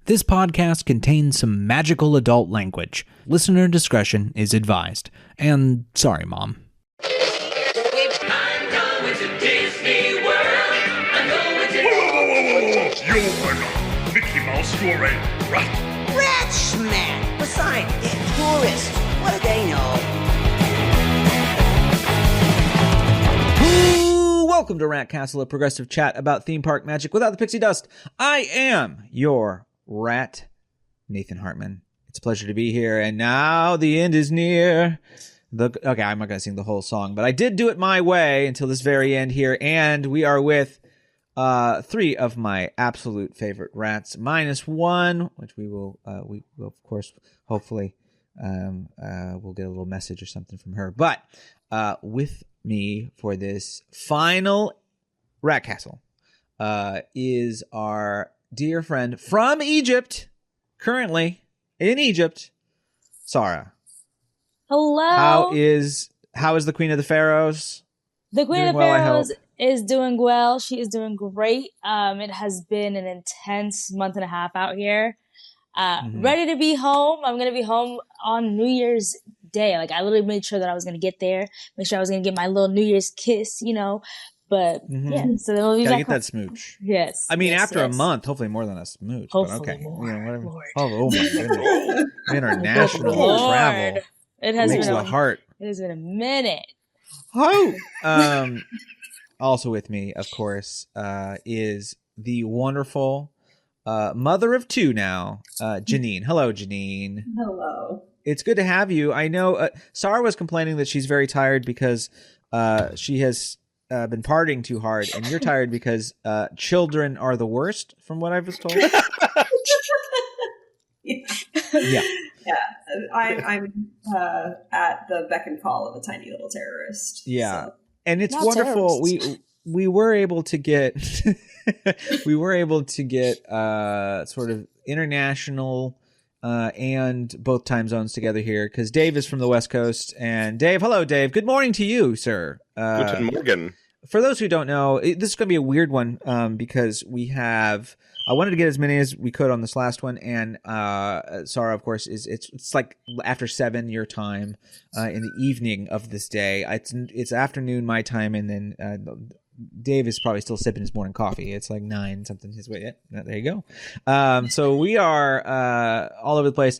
This podcast contains some magical adult language. Listener discretion is advised. And sorry, Mom. I'm going to Disney World. I'm going to... Whoa. You are not Mickey Mouse, you're a rat. Rat smack! Besides, they're tourists. What do they know? Welcome to Rat Castle, a progressive chat about theme park magic without the pixie dust. I am your rat, Nathan Hartman. It's a pleasure to be here, and now the end is near. Okay, I'm not going to sing the whole song, but I did do it my way until this very end here, and we are with three of my absolute favorite rats, minus one, which we will of course, hopefully, we'll get a little message or something from her. But with me for this final Rat Castle is our dear friend from Egypt, currently in Egypt, Sarah. Hello. How is the Queen of the Pharaohs? The Queen doing of the well, Pharaohs is doing well. She is doing great. It has been an intense month and a half out here. Ready to be home. I'm going to be home on New Year's Day. Like, I literally made sure that I was going to get there, make sure I was going to get my little New Year's kiss, you know. But yeah, so then we'll be Gotta back get that smooch. Yes. I mean, yes, after a month, hopefully more than a smooch. Hopefully but okay. more. You know, whatever. Lord. Oh my goodness. International Lord. travel. It has Makes been the heart. It has been a minute. Oh. Also with me, of course, is the wonderful mother of two now, Janine. Hello, Janine. Hello. It's good to have you. I know Sarah was complaining that she's very tired because she has been partying too hard, and you're tired because children are the worst, from what I was told. Yeah. I'm at the beck and call of a tiny little terrorist. Yeah. So. And it's Not wonderful. terrorist. We were able to get sort of international and both time zones together here, because Dave is from the West Coast. And Dave, hello, Dave. Good morning to you, sir. Guten Morgen. For those who don't know, this is going to be a weird one because I wanted to get as many as we could on this last one, and Sarah, of course, it's like after 7 your time in the evening of this day. It's afternoon my time, and then Dave is probably still sipping his morning coffee. It's like 9 something his way. Yeah, there you go. So we are all over the place.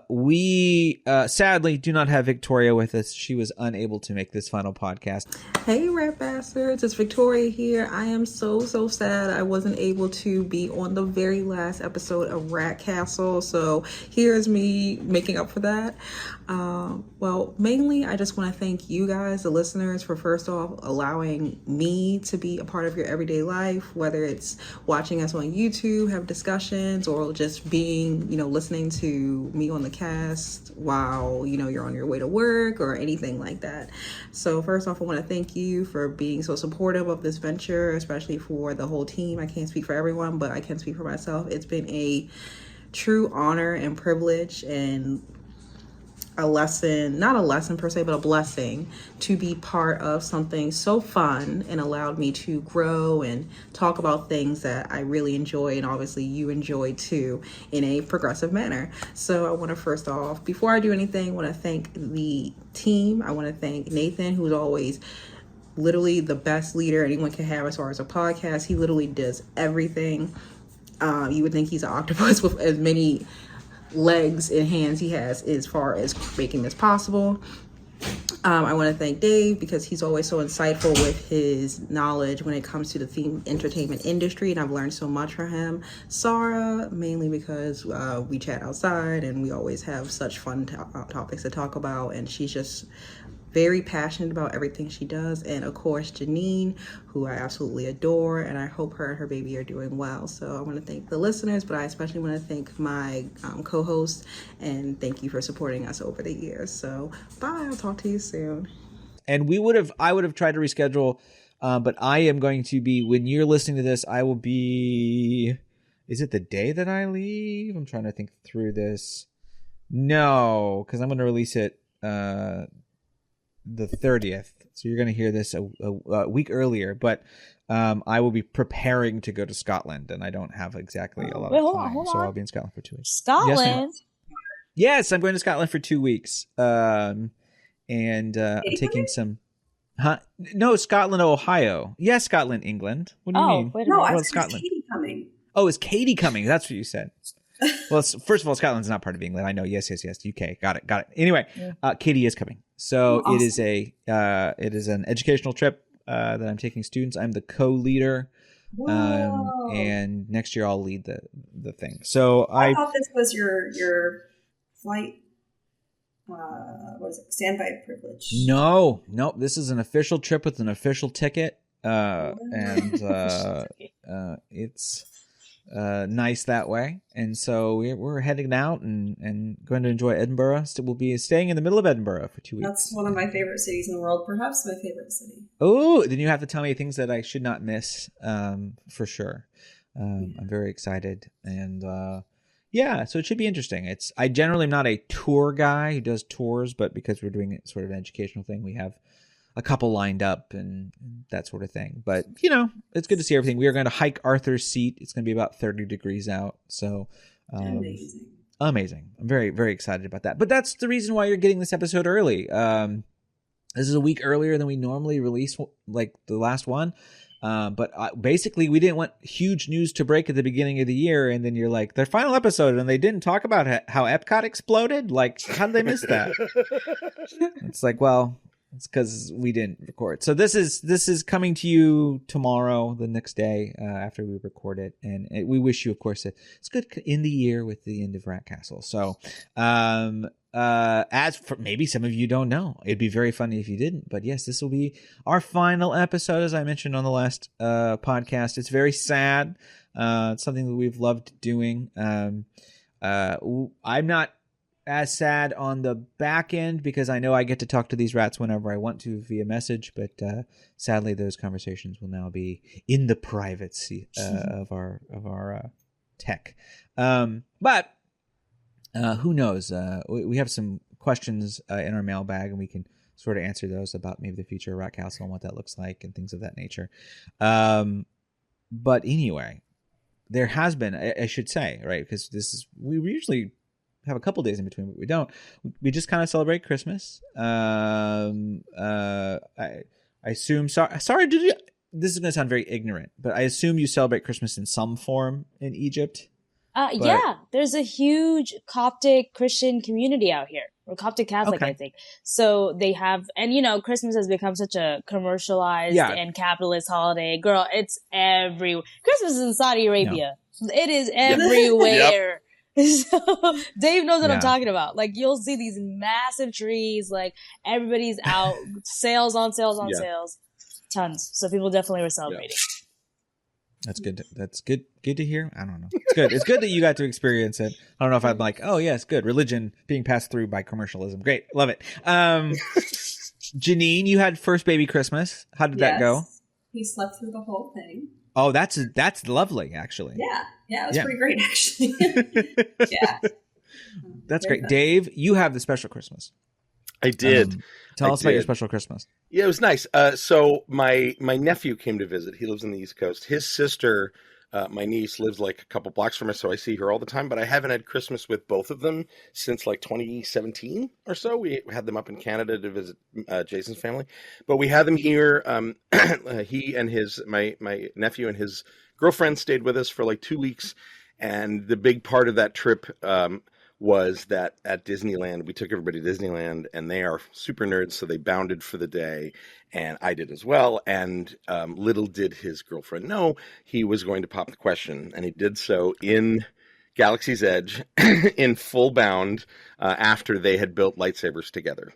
We sadly do not have Victoria with us. She was unable to make this final podcast. Hey, Rat Bastards. It's Victoria here. I am so sad I wasn't able to be on the very last episode of Rat Castle. So here's me making up for that. Well, mainly I just want to thank you guys, the listeners, for first off allowing me to be a part of your everyday life, whether it's watching us on YouTube, have discussions, or just being, listening to me on the cast while, you're on your way to work or anything like that. So first off, I want to thank you for being so supportive of this venture, especially for the whole team. I can't speak for everyone, but I can speak for myself. It's been a true honor and privilege, and a lesson, not a lesson per se, but a blessing to be part of something so fun and allowed me to grow and talk about things that I really enjoy, and obviously you enjoy too, in a progressive manner. So I want to first off, before I do anything, I want to thank the team. I want to thank Nathan, who's always literally the best leader anyone can have as far as a podcast. He literally does everything. You would think he's an octopus with as many legs and hands he has as far as making this possible. I want to thank Dave because he's always so insightful with his knowledge when it comes to the theme entertainment industry, and I've learned so much from him. Sarah, mainly because we chat outside and we always have such fun topics to talk about, and she's just very passionate about everything she does. And of course, Janine, who I absolutely adore, and I hope her and her baby are doing well. So I want to thank the listeners, but I especially want to thank my co-host, and thank you for supporting us over the years. So bye, I'll talk to you soon. And I would have tried to reschedule, but I am going to be, when you're listening to this, I will be, is it the day that I leave? I'm trying to think through this. No, because I'm going to release it the 30th. So you're going to hear this a week earlier, but I will be preparing to go to Scotland, and I don't have exactly a lot of time, so I'll be in Scotland for 2 weeks. Scotland? Yes, I'm going to Scotland for 2 weeks. And I'm taking some... Huh? No, Scotland, Ohio. Yes, Scotland, England. What do you mean? Wait a No, minute. I Well, was Scotland. Katie coming. Oh, is Katie coming? That's what you said. Well, first of all, Scotland's not part of England. I know. Yes. UK. Got it. Anyway, Katie is coming. So Awesome. it is an educational trip that I'm taking students. I'm the co-leader. Whoa. And next year I'll lead the thing. So I thought this was your flight. What is it? Standby privilege. No, this is an official trip with an official ticket. And it's nice that way. And so we're heading out and going to enjoy Edinburgh. So we'll be staying in the middle of Edinburgh for 2 weeks. That's one of my favorite cities in the world, perhaps my favorite city. Oh, then you have to tell me things that I should not miss, for sure. I'm very excited, and yeah, so it should be interesting. I generally am not a tour guy who does tours, but because we're doing it sort of an educational thing, we have a couple lined up and that sort of thing. But it's good to see everything. We are going to hike Arthur's Seat. It's going to be about 30 degrees out, so amazing. I'm very, very excited about that. But that's the reason why you're getting this episode early. This is a week earlier than we normally release, like the last one. But basically, we didn't want huge news to break at the beginning of the year, and then you're like, their final episode, and they didn't talk about how Epcot exploded? Like, how did they miss that? It's like, well, it's because we didn't record. So this is coming to you tomorrow, the next day, after we record it. And we wish you, of course, it's good in the year with the end of Rat Castle. So, as for maybe some of you don't know, it'd be very funny if you didn't, but yes, this will be our final episode, as I mentioned on the last podcast. It's very sad. It's something that we've loved doing. I'm not as sad on the back end because I know I get to talk to these rats whenever I want to via message, but sadly those conversations will now be in the privacy of our tech. But who knows? We have some questions in our mailbag, and we can sort of answer those about maybe the future of Rat Castle and what that looks like and things of that nature. But anyway, there has been, I should say, right? Because we usually have a couple days in between, but we don't. We just kind of celebrate Christmas. I assume. Sorry, did you? This is going to sound very ignorant, but I assume you celebrate Christmas in some form in Egypt. Yeah, there's a huge Coptic Christian community out here, or Coptic Catholic, I think. So they have, and Christmas has become such a commercialized and capitalist holiday. Girl, it's everywhere. Christmas is in Saudi Arabia. No. It is everywhere. So Dave knows what I'm talking about. Like, you'll see these massive trees, like everybody's out, sales on sales, tons. So people definitely were celebrating. That's good. That's good to hear. I don't know. It's good. It's good that you got to experience it. I don't know if I'm like, oh yes, good. Religion being passed through by commercialism. Great. Love it. Janine, you had first baby Christmas. How did that go? He slept through the whole thing. Oh, that's lovely, actually. Yeah, it was pretty great, actually. Yeah. That's great. Dave, you have the special Christmas. I did. Tell us about your special Christmas. Yeah, it was nice. So my nephew came to visit. He lives on the East Coast. His sister, my niece, lives like a couple blocks from us, so I see her all the time. But I haven't had Christmas with both of them since like 2017 or so. We had them up in Canada to visit Jason's family, but we had them here. He and my nephew and his girlfriend stayed with us for like 2 weeks, and the big part of that trip was that at Disneyland, we took everybody to Disneyland, and they are super nerds, so they bounded for the day, and I did as well. And little did his girlfriend know he was going to pop the question, and he did so in Galaxy's Edge in full bound after they had built lightsabers together.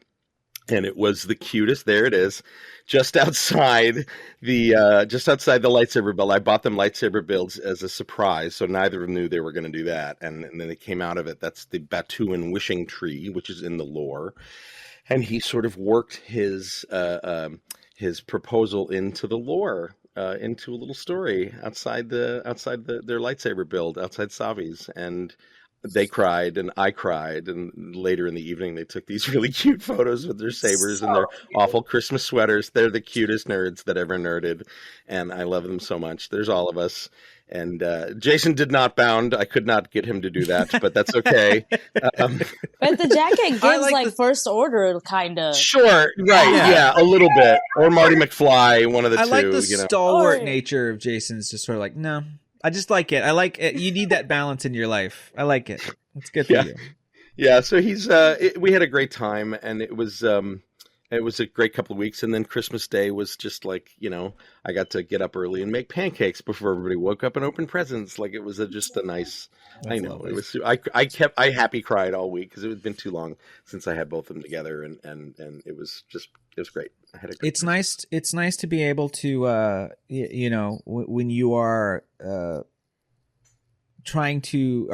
And it was the cutest. There it is, just outside the lightsaber build. I bought them lightsaber builds as a surprise, so neither of them knew they were going to do that. And then they came out of it. That's the Batuan wishing tree, which is in the lore. And he sort of worked his proposal into the lore, into a little story outside their lightsaber build outside Savi's. And they cried and I cried, and later in the evening they took these really cute photos with their sabers and their awful Christmas sweaters. They're the cutest nerds that ever nerded, and I love them so much. There's all of us. And Jason did not bound. I could not get him to do that, but that's okay. But the jacket gives like first order, kind of. Sure, right, yeah, a little bit. Or Marty McFly, one of the two. I like the you know. stalwart nature of Jason's just sort of like, no, I just like it. I like it. You need that balance in your life. I like it. It's good for you. Yeah, so he's we had a great time, and it was a great couple of weeks. And then Christmas Day was just like, you know, I got to get up early and make pancakes before everybody woke up and open presents. Like, it was just a nice. That's I know lovely. It was. I happy cried all week because it had been too long since I had both of them together, and it was great. I had a great time. It's nice to be able to you know, when you are trying to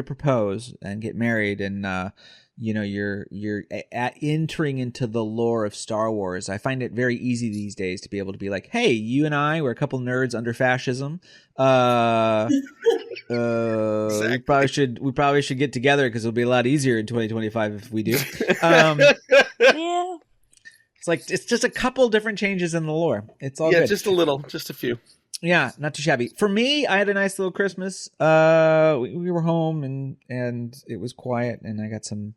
propose and get married, and you know, you're entering into the lore of Star Wars. I find it very easy these days to be able to be like, hey, you and I, we're a couple nerds under fascism. Exactly. We probably should get together because it'll be a lot easier in 2025 if we do. Yeah. It's just a couple different changes in the lore. It's all good. Just a little, just a few. Yeah, not too shabby. For me, I had a nice little Christmas. We were home and it was quiet, and I got some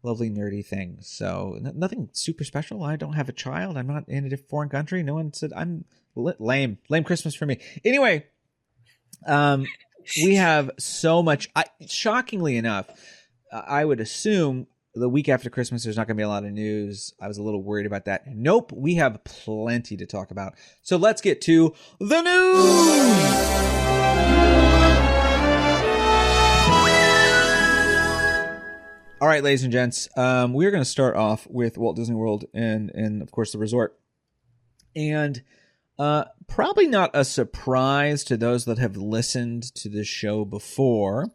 lovely nerdy things. So nothing super special. I don't have a child. I'm not in a foreign country. No one said I'm lame Christmas for me. Anyway, we have so much. Shockingly enough, I would assume the week after Christmas there's not going to be a lot of news. I was a little worried about that. Nope, we have plenty to talk about. So let's get to the news. All right, ladies and gents, we're going to start off with Walt Disney World and of course the resort. And probably not a surprise to those that have listened to this show before,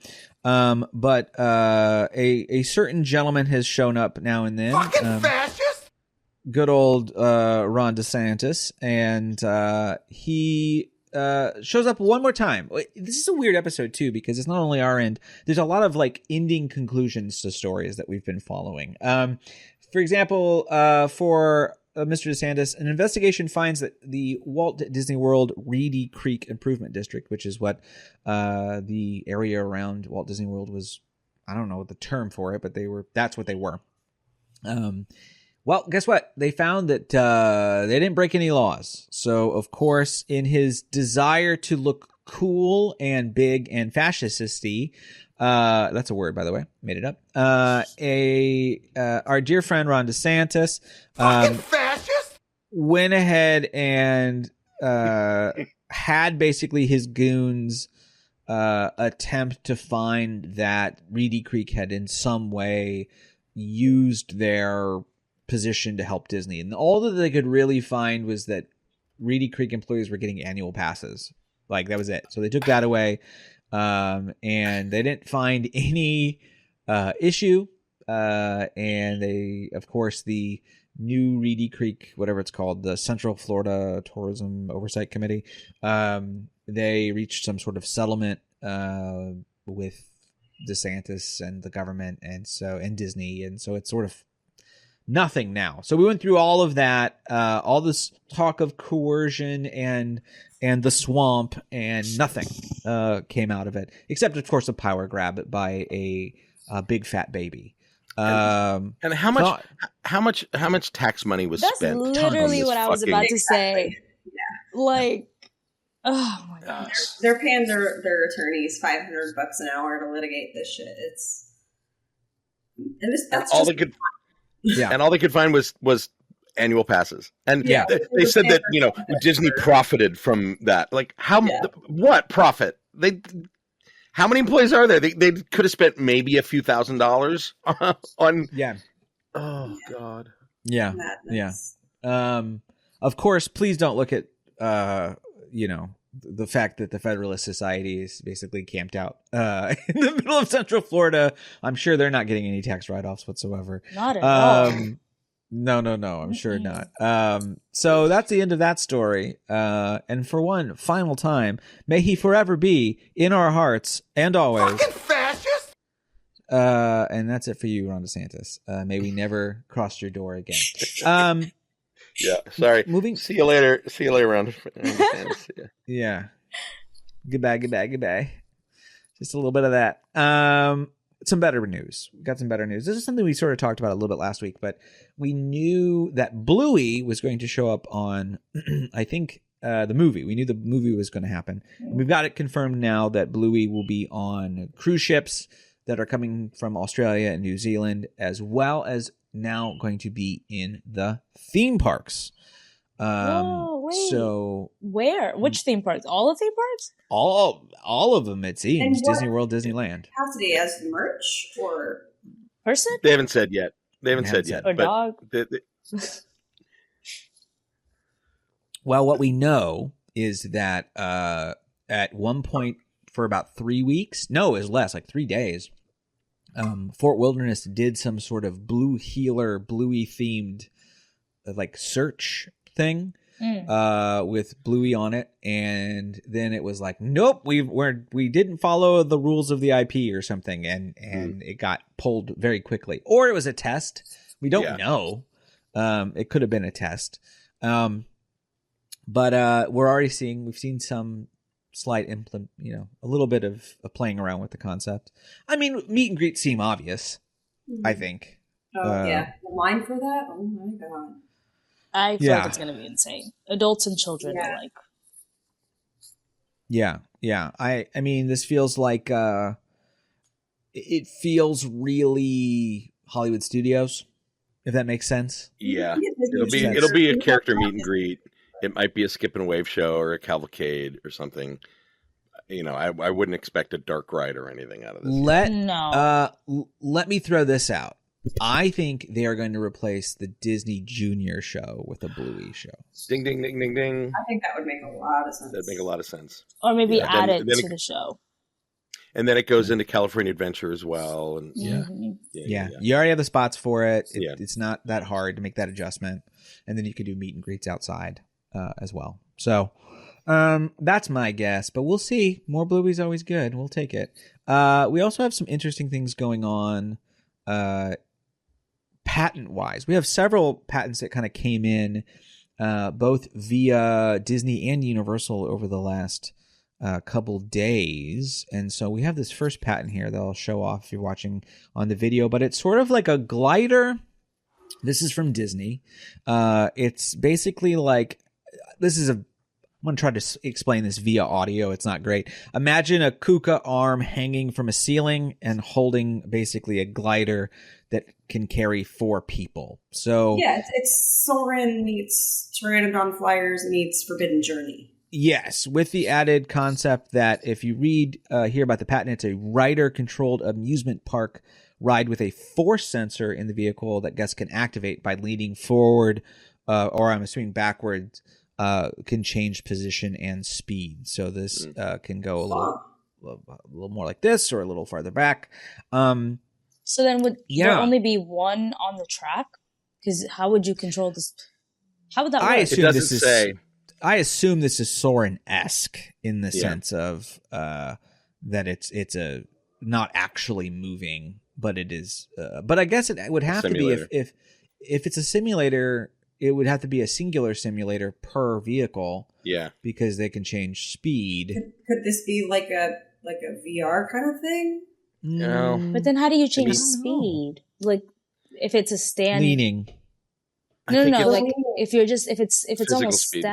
but a certain gentleman has shown up now and then. Fucking fascist! Good old Ron DeSantis, and he shows up one more time. This is a weird episode too, because it's not only our end. There's a lot of like ending conclusions to stories that we've been following. For example, for Mr. DeSantis, an investigation finds that the Walt Disney World Reedy Creek Improvement District, which is what the area around Walt Disney World was, I don't know the term for it, but that's what they were. Well, guess what? They found that they didn't break any laws. So, of course, in his desire to look cool and big and fascisty, that's a word, by the way, made it up. Our dear friend Ron DeSantis went ahead and had basically his goons attempt to find that Reedy Creek had in some way used their position to help Disney, and all that they could really find was that Reedy Creek employees were getting annual passes. Like, that was it. So they took that away. And they didn't find any issue. And they, of course, the new Reedy Creek, whatever it's called, the Central Florida Tourism Oversight Committee, they reached some sort of settlement with DeSantis and the government, and Disney, and so it's sort of nothing now. So we went through all of that, all this talk of coercion and the swamp, and nothing came out of it, except of course a power grab by a big fat baby. And how much tax money was That's spent? That's literally what I was about to say. Exactly. Yeah. Like, oh my gosh, they're paying their attorneys $500 an hour to litigate this shit. That's all just they could. Yeah, and all they could find was annual passes, and they said that Disney profited from that. Like, what profit? How many employees are there? They could have spent maybe a few $1,000s on. Yeah. Oh God. Yeah. Madness. Yeah. Of course, please don't look at the fact that the Federalist Society is basically camped out in the middle of Central Florida. I'm sure they're not getting any tax write-offs whatsoever. Not at all. No. I'm sure not. So that's the end of that story. And for one final time, may he forever be in our hearts and always. Fucking fascist! And that's it for you, Ron DeSantis. May we never cross your door again. Yeah, sorry. Moving. See you later. See you later, Ron. Yeah. Goodbye. Just a little bit of that. Some better news. We got some better news. This is something we sort of talked about a little bit last week, but we knew that Bluey was going to show up on, I think, the movie. We knew the movie was going to happen. And we've got it confirmed now that Bluey will be on cruise ships that are coming from Australia and New Zealand, as well as now going to be in the theme parks. Whoa, wait. So Where? Which theme parks? All the theme parks? all of them, it seems. And what- Disney World, Disneyland. Capacity as merch or Person? They haven't said yet. They haven't said yet. Or but dog? Well, what we know is that at one point for about 3 weeks, no, it was less, like 3 days, Fort Wilderness did some sort of Blue Healer, Bluey themed like search thing with Bluey on it, and then it was like, nope, we didn't follow the rules of the IP or something, and it got pulled very quickly, or it was a test. We don't know. It could have been a test. But we've seen some slight a little bit of playing around with the concept. I mean, meet and greets seem obvious, I think. Oh, yeah. The line for that? Oh, my God. I feel like it's going to be insane. Adults and children alike. Yeah. I mean, this feels like it feels really Hollywood Studios, if that makes sense. Yeah, it'll be a character meet and greet. It might be a skip and wave show or a cavalcade or something. I wouldn't expect a dark ride or anything out of this. Let me throw this out. I think they are going to replace the Disney Junior show with a Bluey show. Ding, ding, ding, ding, ding. I think that would make a lot of sense. That'd make a lot of sense. Or maybe add then it to the show. And then it goes into California Adventure as well. And Yeah. You already have the spots for it. It's not that hard to make that adjustment. And then you could do meet and greets outside as well. So that's my guess, but we'll see. More Bluey's always good. We'll take it. We also have some interesting things going on patent-wise. We have several patents that kind of came in both via Disney and Universal over the last couple days. And so we have this first patent here that I'll show off if you're watching on the video, but it's sort of like a glider. This is from Disney. It's basically like, I'm going to try to explain this via audio. It's not great. Imagine a Kuka arm hanging from a ceiling and holding basically a glider that can carry 4 people. So yeah, it's Soarin' meets Pteranodon Flyers meets Forbidden Journey. Yes, with the added concept that if you read here about the patent, it's a rider-controlled amusement park ride with a force sensor in the vehicle that guests can activate by leaning forward or I'm assuming backwards, can change position and speed. So this can go a little more like this or a little farther back. So then would there only be one on the track? Because how would you control this? How would that work? I assume this is Soarin'-esque in the sense of that it's a not actually moving, but it is. But I guess it would have to be if it's a simulator, it would have to be a singular simulator per vehicle. Yeah, because they can change speed. Could this be like a VR kind of thing? No. But then how do you change speed? Like if it's a stand leaning. No. Like if it's physical almost speed.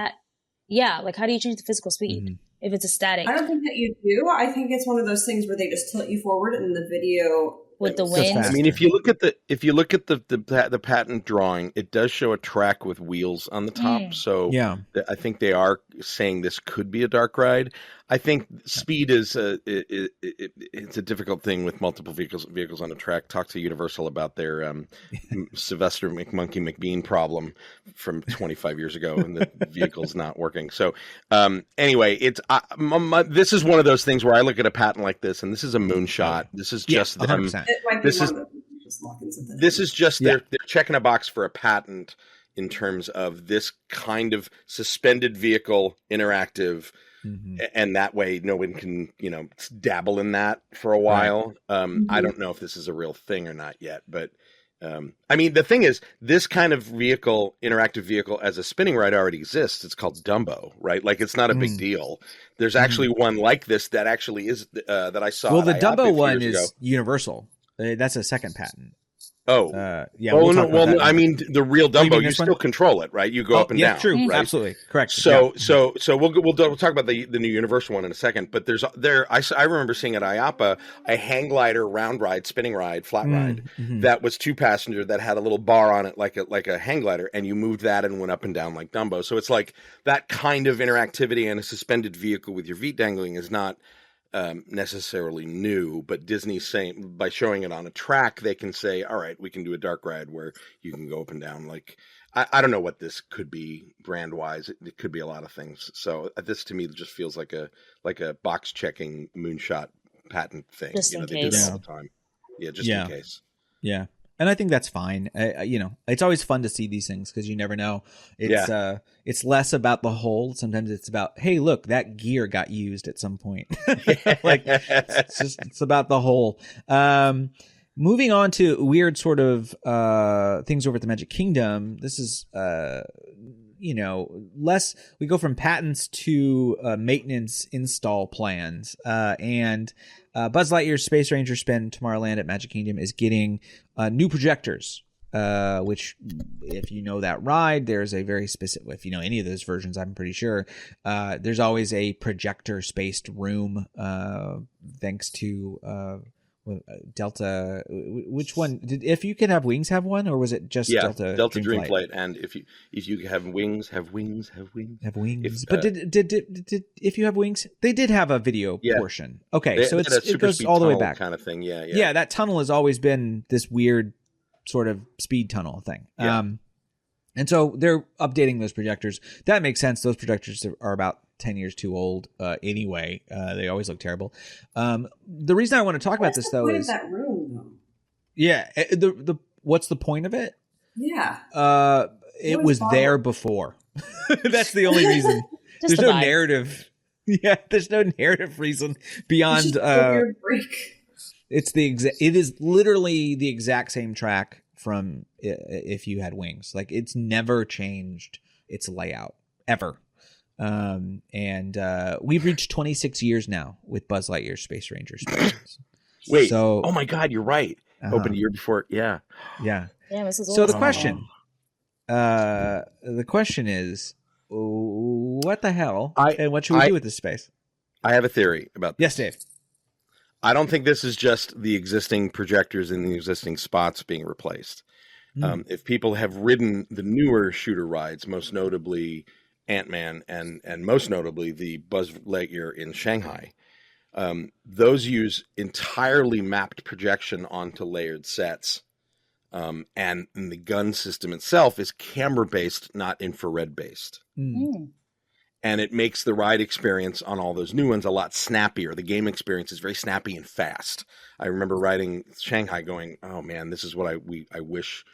Yeah, like how do you change the physical speed if it's a static? I don't think that you do. I think it's one of those things where they just tilt you forward and the video with the wind. I mean, if you look at the patent drawing, it does show a track with wheels on the top. So yeah, I think they are saying this could be a dark ride. I think speed is it's a difficult thing with multiple vehicles on a track. Talk to Universal about their Sylvester McMonkey McBean problem from 25 years ago, and the vehicle's not working. So anyway, it's this is one of those things where I look at a patent like this, and this is a moonshot. This is just them. 100%. This is just they're checking a box for a patent in terms of this kind of suspended vehicle interactive and that way no one can, dabble in that for a while. I don't know if this is a real thing or not yet, but the thing is, this kind of vehicle, interactive vehicle as a spinning ride already exists. It's called Dumbo, right? Like it's not a big deal. There's actually one like this that actually is that I saw. Well, the at IAAPA a Dumbo few one years is ago. universal. That's a second patent. Oh, yeah. Well, talk about that I later. mean, the real you mean Dumbo, you this still one? control it, right? You go up and down. True. Right? Absolutely. Correct. So, Yeah. so we'll talk about the new Universal one in a second. But I remember seeing at IAAPA a hang glider, round ride, spinning ride, flat ride that was 2-passenger that had a little bar on it, like a hang glider, and you moved that and went up and down like Dumbo. So it's like that kind of interactivity and a suspended vehicle with your feet dangling is not necessarily new, but Disney's saying by showing it on a track, they can say, all right, we can do a dark ride where you can go up and down. Like, I don't know what this could be brand wise. It could be a lot of things. So this to me just feels like a box checking moonshot patent thing. Just in They do case. that all the time. Yeah. Just in case. Yeah. And I think that's fine. It's always fun to see these things because you never know. It's less about the hole. Sometimes it's about, hey, look, that gear got used at some point. It's about the hole. Moving on to weird sort of things over at the Magic Kingdom. This is less. We go from patents to maintenance install plans, and Buzz Lightyear's Space Ranger Spin Tomorrowland at Magic Kingdom is getting new projectors, which if you know that ride, there's a very specific, if you know any of those versions, I'm pretty sure, there's always a projector spaced room, thanks to Delta. Which one did If You Could Have Wings have one, or was it just Delta Dream Flight? And if you have wings, have wings. But did If You Have Wings, they did have a video portion. Okay, so it goes all the way back, kind of thing. Yeah, that tunnel has always been this weird sort of speed tunnel thing. And so they're updating those projectors. That makes sense. Those projectors are about 10 years too old anyway. They always look terrible. The reason I want to talk about this, though, is that room, though? Yeah. What's the point of it? Yeah. It was there before. That's the only reason. There's no narrative. Yeah, there's no narrative reason beyond. It is literally the exact same track from If You Had Wings. Like, it's never changed its layout ever. And we've reached 26 years now with Buzz Lightyear's Space Ranger Space. Wait. So, oh my God, you're right. Opened a year before. Yeah. Yeah. This is so the question is, what the hell? And what should we do with this space? I have a theory about this. Yes, Dave. I don't think this is just the existing projectors in the existing spots being replaced. If people have ridden the newer shooter rides, most notably Ant-Man and most notably the Buzz Lightyear in Shanghai, those use entirely mapped projection onto layered sets. And the gun system itself is camera-based, not infrared-based. And it makes the ride experience on all those new ones a lot snappier. The game experience is very snappy and fast. I remember riding Shanghai going, oh man, this is what I wish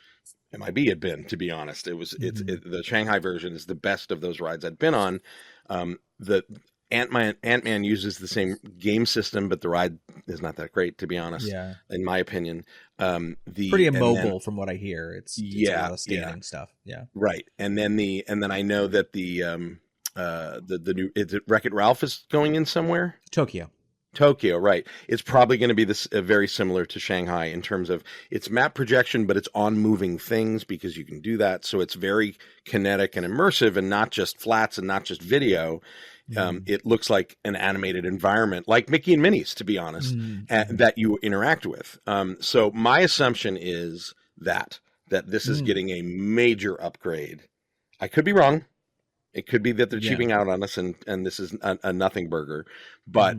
MIB had been, to be honest. The Shanghai version is the best of those rides I'd been on. The Ant-Man uses the same game system, but the ride is not that great, to be honest. Yeah. In my opinion, pretty immobile from what I hear. It's a lot of standing stuff. Yeah. Right. And then I know that the new Wreck-It Ralph is going in somewhere. Tokyo, right. It's probably going to be very similar to Shanghai in terms of its map projection, but it's on moving things because you can do that. So it's very kinetic and immersive and not just flats and not just video. It looks like an animated environment, like Mickey and Minnie's, to be honest, that you interact with. So my assumption is that this is getting a major upgrade. I could be wrong. It could be that they're cheaping out on us and this is a nothing burger. But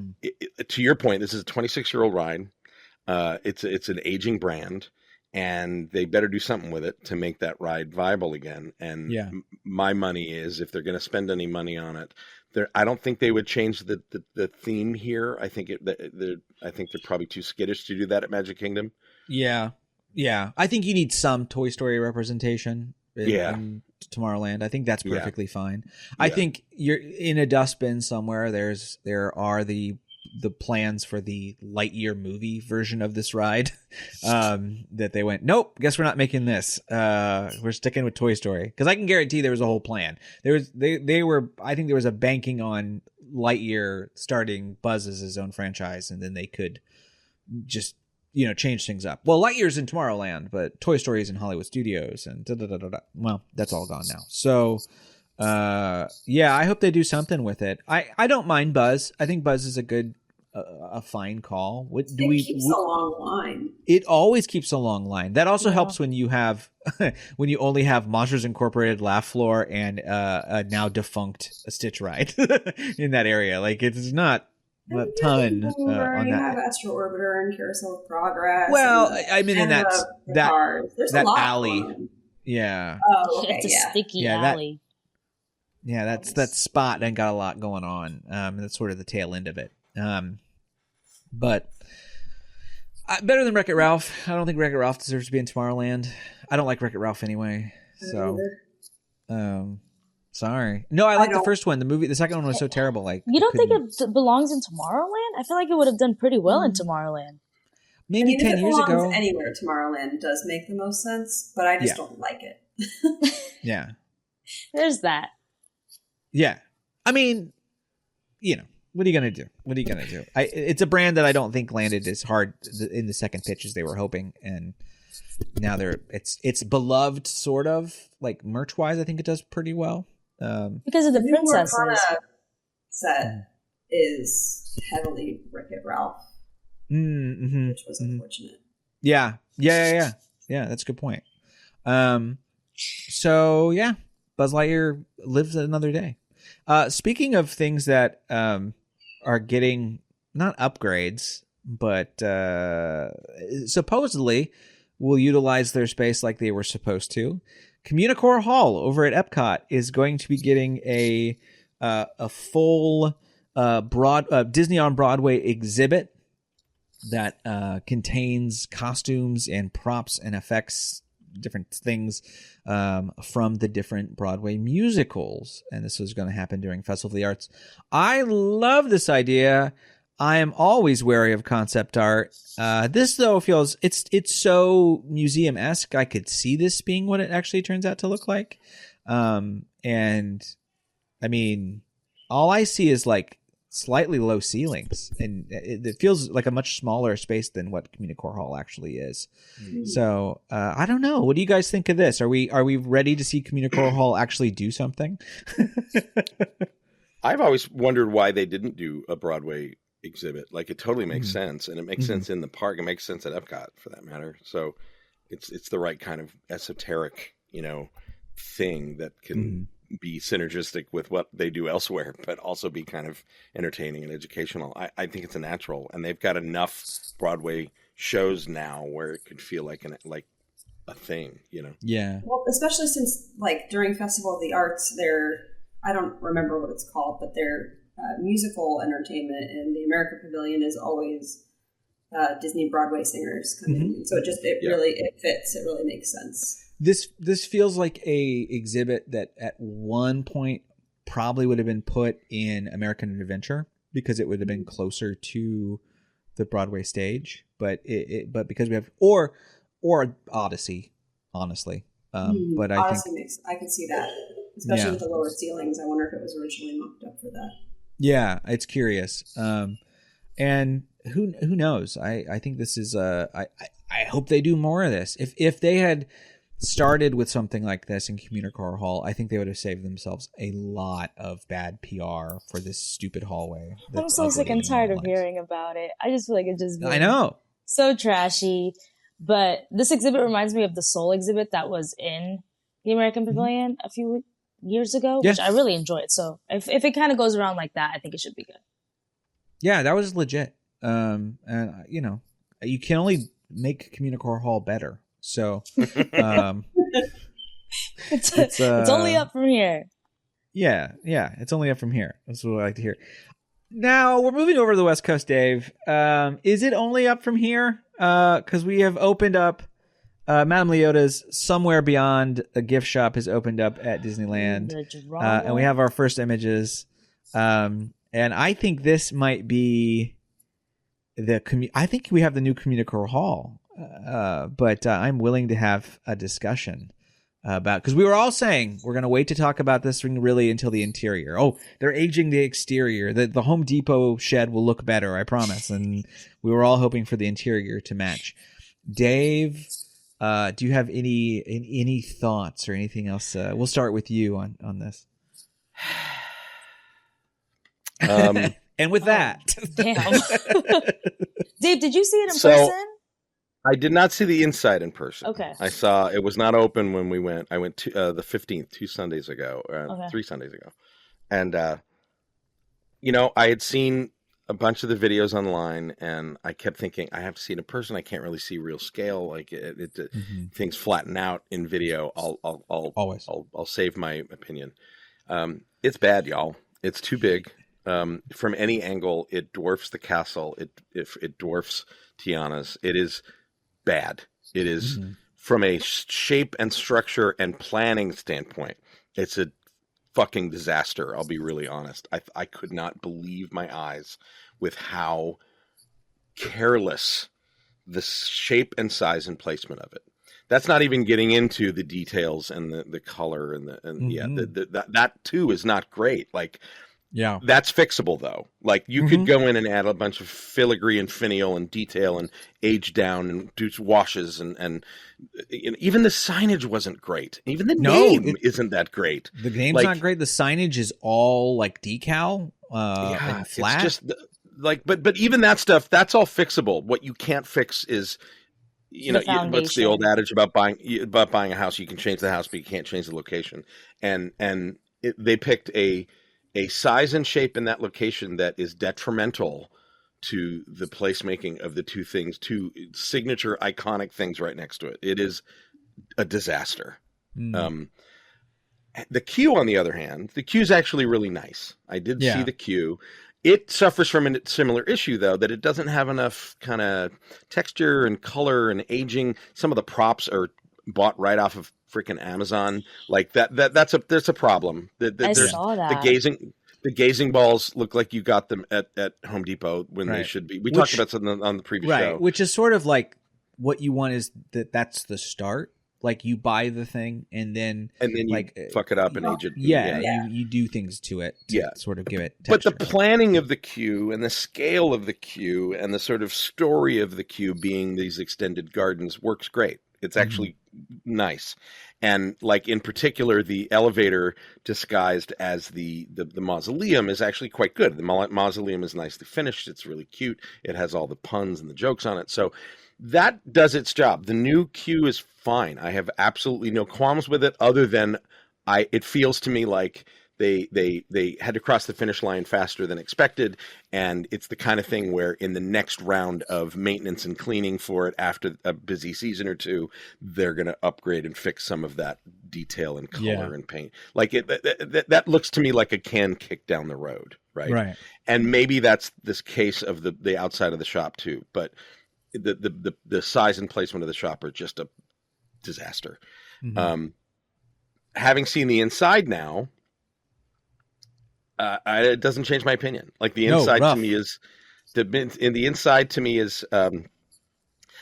to your point, this is a 26-year-old ride. It's an aging brand, and they better do something with it to make that ride viable again. And my money is, if they're going to spend any money on it, I don't think they would change the theme here. I think they're probably too skittish to do that at Magic Kingdom. Yeah. I think you need some Toy Story representation. Tomorrowland. I think that's Yeah. perfectly fine. I Yeah. think you're in a dustbin somewhere. There are the plans for the Lightyear movie version of this ride that they went, nope, guess we're not making this. We're sticking with Toy Story, because I can guarantee there was a whole plan. I think there was a banking on Lightyear starting Buzz as his own franchise, and then they could just change things up. Well, Lightyear's in Tomorrowland, but Toy Story is in Hollywood Studios, and well, that's all gone now. So yeah, I hope they do something with it. I don't mind Buzz. I think Buzz is a fine call. It keeps a long line. It always keeps a long line. That also helps when you have when you only have Monsters Incorporated, Laugh Floor, and a now defunct Stitch ride in that area. Like, it's not a ton on You that. have Astro Orbiter and Carousel of Progress. Well, and I mean, in and that the cars. There's that a lot alley. going on. Yeah. Oh, okay, It's a yeah. sticky Yeah, that- alley. Yeah, that's that spot and got a lot going on. That's sort of the tail end of it. But better than Wreck-It Ralph. I don't think Wreck-It Ralph deserves to be in Tomorrowland. I don't like Wreck-It Ralph anyway. So, sorry. No, I like the first one. The second one was so terrible. Like, You don't think it belongs in Tomorrowland? I feel like it would have done pretty well in Tomorrowland. maybe if 10 it years belongs ago? anywhere, Tomorrowland does make the most sense, but I just don't like it. Yeah. There's that. Yeah. I mean, what are you going to do? What are you going to do? It's a brand that I don't think landed as hard in the second pitch as they were hoping. And now it's beloved, sort of, like merch wise. I think it does pretty well. Because of the New princesses. Morgana set is heavily Wreck-It Ralph, Mm-hmm. which was unfortunate. Yeah. That's a good point. So yeah, Buzz Lightyear lives another day. Speaking of things that are getting not upgrades, but supposedly will utilize their space like they were supposed to, Communicore Hall over at Epcot is going to be getting a full Disney on Broadway exhibit that contains costumes and props and effects, different things from the different Broadway musicals. And this was going to happen during Festival of the Arts. I love this idea. I am always wary of concept art. This though feels it's so museum-esque. I could see this being what it actually turns out to look like. And I mean, all I see is like slightly low ceilings, and it feels like a much smaller space than what Communicore Hall actually is. So I don't know. What do you guys think of this? Are we ready to see Communicore Hall actually do something? I've always wondered why they didn't do a Broadway exhibit. Like, it totally makes sense, and it makes sense in the park. It makes sense at Epcot, for that matter. So it's the right kind of esoteric, thing that can be synergistic with what they do elsewhere, but also be kind of entertaining and educational. I think it's a natural, and they've got enough Broadway shows now where it could feel like a thing, Yeah. Well, especially since like during Festival of the Arts, I don't remember what it's called, but their musical entertainment in the America Pavilion is always Disney Broadway singers coming in. So it fits. It really makes sense. This feels like a exhibit that at one point probably would have been put in American Adventure because it would have been closer to the Broadway stage, but but because we have or Odyssey, honestly. But I think I could see that, especially with the lower ceilings. I wonder if it was originally mocked up for that. Yeah, it's curious. And who knows? I think this is I hope they do more of this. If they had started with something like this in Communicore Hall, I think they would have saved themselves a lot of bad PR for this stupid hallway. I'm so sick and tired of hearing about it. I just feel like it's just I know. So trashy. But this exhibit reminds me of the Soul exhibit that was in the American Pavilion a few years ago, which I really enjoyed. So if it kind of goes around like that, I think it should be good. Yeah, that was legit. And you can only make Communicore Hall better. So it's only up from here. Yeah, it's only up from here. That's what I like to hear. Now we're moving over to the West Coast, Dave. Is it only up from here? Because we have opened up Madame Leota's Somewhere Beyond a gift shop has opened up at Disneyland. The drama. And we have our first images. And I think this might be I think we have the new Communicore Hall. But I'm willing to have a discussion about, because we were all saying we're going to wait to talk about this thing really until the interior. Oh, they're aging the exterior. The Home Depot shed will look better, I promise. And we were all hoping for the interior to match. Dave, do you have any thoughts or anything else? We'll start with you on this. And with that, Damn. Dave, did you see it in person? I did not see the inside in person. Okay. I saw it was not open when we went. I went to the 15th, 2 Sundays ago, 3 Sundays ago. And, I had seen a bunch of the videos online, and I kept thinking, I have to see it in person. I can't really see real scale. Like things flatten out in video. I'll save my opinion. It's bad, y'all. It's too big. From any angle, it dwarfs the castle. It dwarfs Tiana's. It is bad. It is from a shape and structure and planning standpoint. It's a fucking disaster. I'll be really honest. I could not believe my eyes with how careless the shape and size and placement of it. That's not even getting into the details and the color and that too is not great. Like, yeah, that's fixable though. Like you could go in and add a bunch of filigree and finial and detail and age down and do washes and even the signage wasn't great. Even the name isn't that great. The name's not great. The signage is all like decal and flat. It's just but even that stuff, that's all fixable. What you can't fix is what's the old adage about buying a house? You can change the house, but you can't change the location. And they picked a size and shape in that location that is detrimental to the placemaking of the two signature iconic things right next to it. It is a disaster. The queue, on the other hand, the queue is actually really nice. I did see the queue. It suffers from a similar issue, though, that it doesn't have enough kind of texture and color and aging. Some of the props are bought right off of freaking Amazon. Like there's a problem. I saw that. The gazing balls look like you got them at Home Depot when they should be. We talked about something on the previous show. Which is sort of like what you want is that's the start. Like you buy the thing and then you fuck it up and age it. You do things to it to sort of give it texture. But the planning of the queue and the scale of the queue and the sort of story of the queue being these extended gardens works great. It's actually nice. And like in particular, the elevator disguised as the mausoleum is actually quite good. The mausoleum is nicely finished. It's really cute. It has all the puns and the jokes on it. So that does its job. The new queue is fine. I have absolutely no qualms with it other than it feels to me like they had to cross the finish line faster than expected, and it's the kind of thing where in the next round of maintenance and cleaning for it after a busy season or two, they're going to upgrade and fix some of that detail and color and paint. Like that looks to me like a can kicked down the road, right? And maybe that's this case of the outside of the shop too, but the size and placement of the shop are just a disaster. Having seen the inside now, it doesn't change my opinion. Like the inside to me is the inside to me is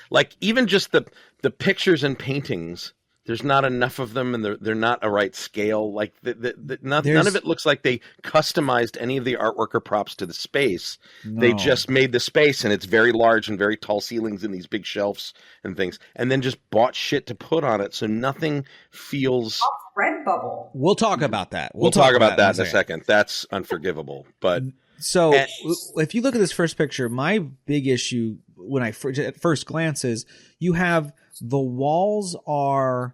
like even just the pictures and paintings. There's not enough of them, and they're not a right scale. Like none of it looks like they customized any of the artwork or props to the space. No. They just made the space, and it's very large and very tall ceilings and these big shelves and things, and then just bought shit to put on it, so nothing feels. Redbubble. We'll talk about that. We'll talk about that in a second. That's unforgivable. But so if you look at this first picture, my big issue when at first glance is you have the walls are,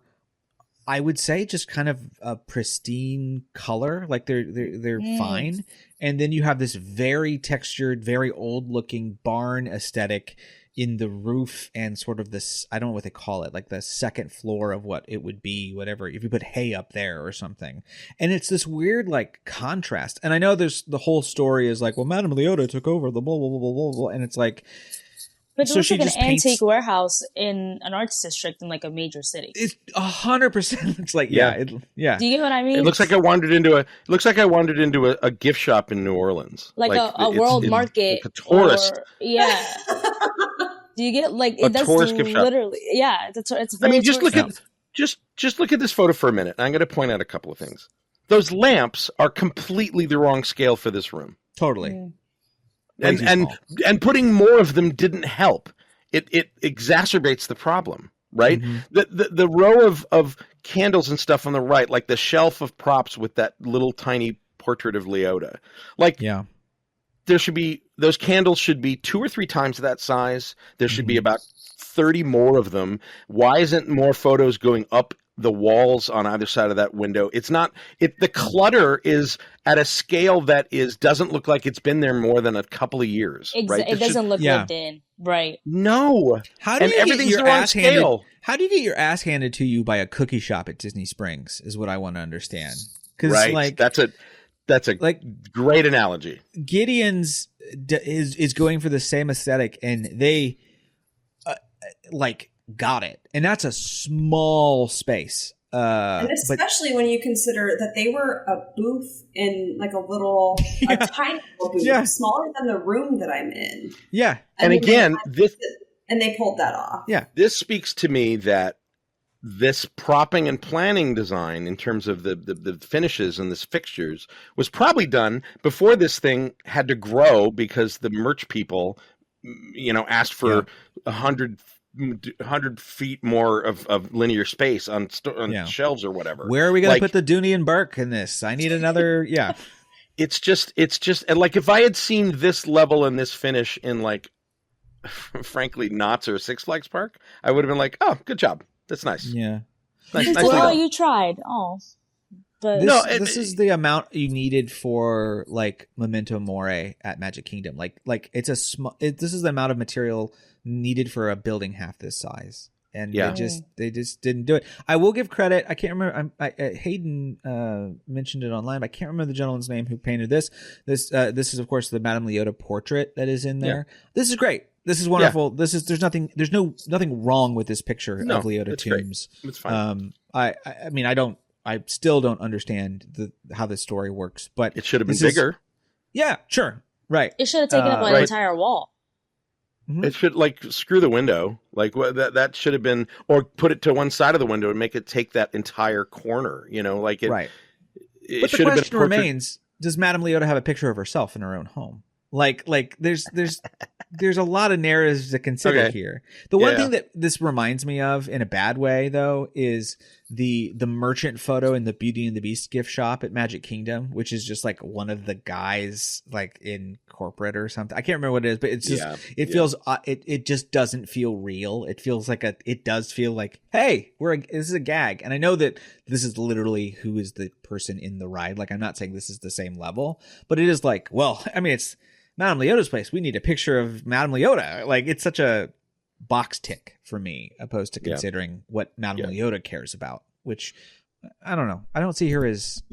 I would say, just kind of a pristine color, like they're fine, and then you have this very textured, very old looking barn aesthetic in the roof and sort of this, I don't know what they call it, like the second floor of what it would be, whatever, if you put hay up there or something. And it's this weird like contrast. And I know there's the whole story is like, well, Madame Leota took over the blah, blah, blah, blah, blah. And it's like, But it So looks she like just an paints- antique warehouse in an arts district in like a major city. It's 100% looks like Yeah. yeah. Do you get what I mean? It looks like I wandered into a gift shop in New Orleans, like a world market, like a tourist. or- yeah. Do you get like A it? That's tourist gift shop. literally, yeah. It's I very. mean, just look touristy. at just look at this photo for a minute. I'm going to point out a couple of things. Those lamps are completely the wrong scale for this room, Totally. Mm. Way too and small. putting more of them didn't help. It exacerbates the problem, right? Mhm. The row of candles and stuff on the right, like the shelf of props with that little tiny portrait of Leota, like Yeah. there should be, those candles should be 2 or 3 times that size. There should be Mhm. about 30 more of them. Why isn't more photos going up the walls on either side of that window? It's not, the clutter is at a scale that doesn't look like it's been there more than a couple of years, right? It doesn't look yeah. lived in, right? No. How do And you get everything's your the wrong ass handed? scale. How do you get your ass handed to you by a cookie shop at Disney Springs? Is what I want to understand. Because Right. like That's a like great analogy. Gideon's is going for the same aesthetic, and they like got it, and that's a small space. And But especially when you consider that they were a booth in like a little, Yeah. a tiny little booth, Yeah. smaller than the room that I'm in. yeah, And then again, they pulled that off. yeah, this speaks to me that this propping and planning design in terms of the finishes and the fixtures was probably done before this thing had to grow, because the merch people, asked for 100 feet more of linear space on Yeah. shelves or whatever. Where are we going to Like, put the Dooney and Burke in this? I need another. Yeah, it's just, and like if I had seen this level and this finish in like, frankly, Knott's or Six Flags Park, I would have been like, oh, good job. That's nice. yeah. Nice, Well, nicely done. you tried. Oh, but This, No, this is the amount you needed for like Memento Mori at Magic Kingdom. Like it's a small. This is the amount of material needed for a building half this size, and Yeah. they just didn't do it. I will give credit. I can't remember. Hayden mentioned it online, but I can't remember the gentleman's name who painted this. This is of course the Madame Leota portrait that is in there. This is great. This is wonderful. There's nothing wrong with this picture No, of Leota it's great. Tombs. It's fine. I mean, I still don't understand how this story works, but It should have been this is- bigger. Yeah, sure, right. it should have taken up an right. entire wall. It should, like, screw the window. Like, that should have been, or put it to one side of the window and make it take that entire corner. Like it. Right. It But the should have been a question portrait- remains: does Madame Leota have a picture of herself in her own home? Like there's a lot of narratives to consider Okay. here. The one Yeah. thing that this reminds me of in a bad way, though, is the merchant photo in the Beauty and the Beast gift shop at Magic Kingdom, which is just like one of the guys like in corporate or something. I can't remember what it is, but it's just it feels it just doesn't feel real. It feels like it does feel like, hey, this is a gag, and I know that this is literally who is the person in the ride. Like, I'm not saying this is the same level, but it is like, well, I mean, it's Madame Leota's place. We need a picture of Madame Leota. Like, it's such a box tick for me, opposed to considering what Madame Leota cares about, which I don't know. I don't see her as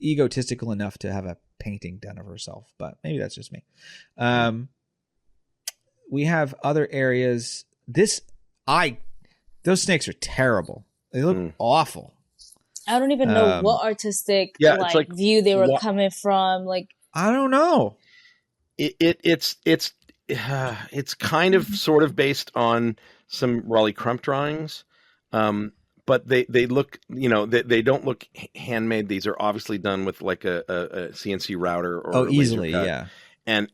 egotistical enough to have a painting done of herself, but maybe that's just me. We have other areas. Those snakes are terrible. They look awful. I don't even know what artistic it's like, view they were coming from. Like, I don't know. It's kind of sort of based on some Raleigh Crump drawings, but they look, they don't look handmade. These are obviously done with like a CNC router or a easily, laser cut. yeah.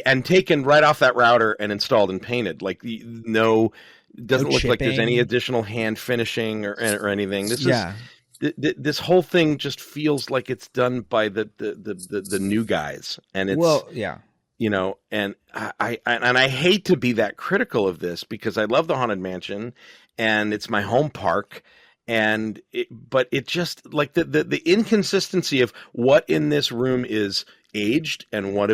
And taken right off that router and installed and painted. Like, no, it doesn't look like there's chipping. any additional hand finishing or anything. This Yeah. is this whole thing just feels like it's done by the new guys, and it's yeah. And I hate to be that critical of this because I love the Haunted Mansion and it's my home park, but it just, like, the inconsistency of what in this room is aged and what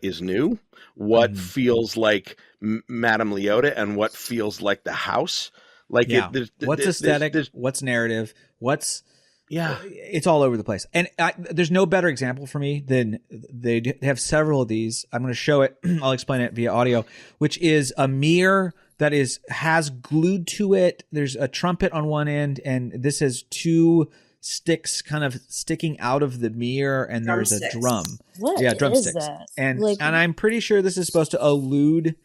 is new, what feels like Madame Leota and what feels like the house. Like, what's aesthetic? What's narrative? What's Yeah. It's all over the place. And there's no better example for me than they have several of these. I'm going to show it. I'll explain it via audio, which is a mirror that has glued to it. There's a trumpet on one end, and this has two sticks kind of sticking out of the mirror, and there's a drum. What drumsticks. is that? And I'm pretty sure this is supposed to allude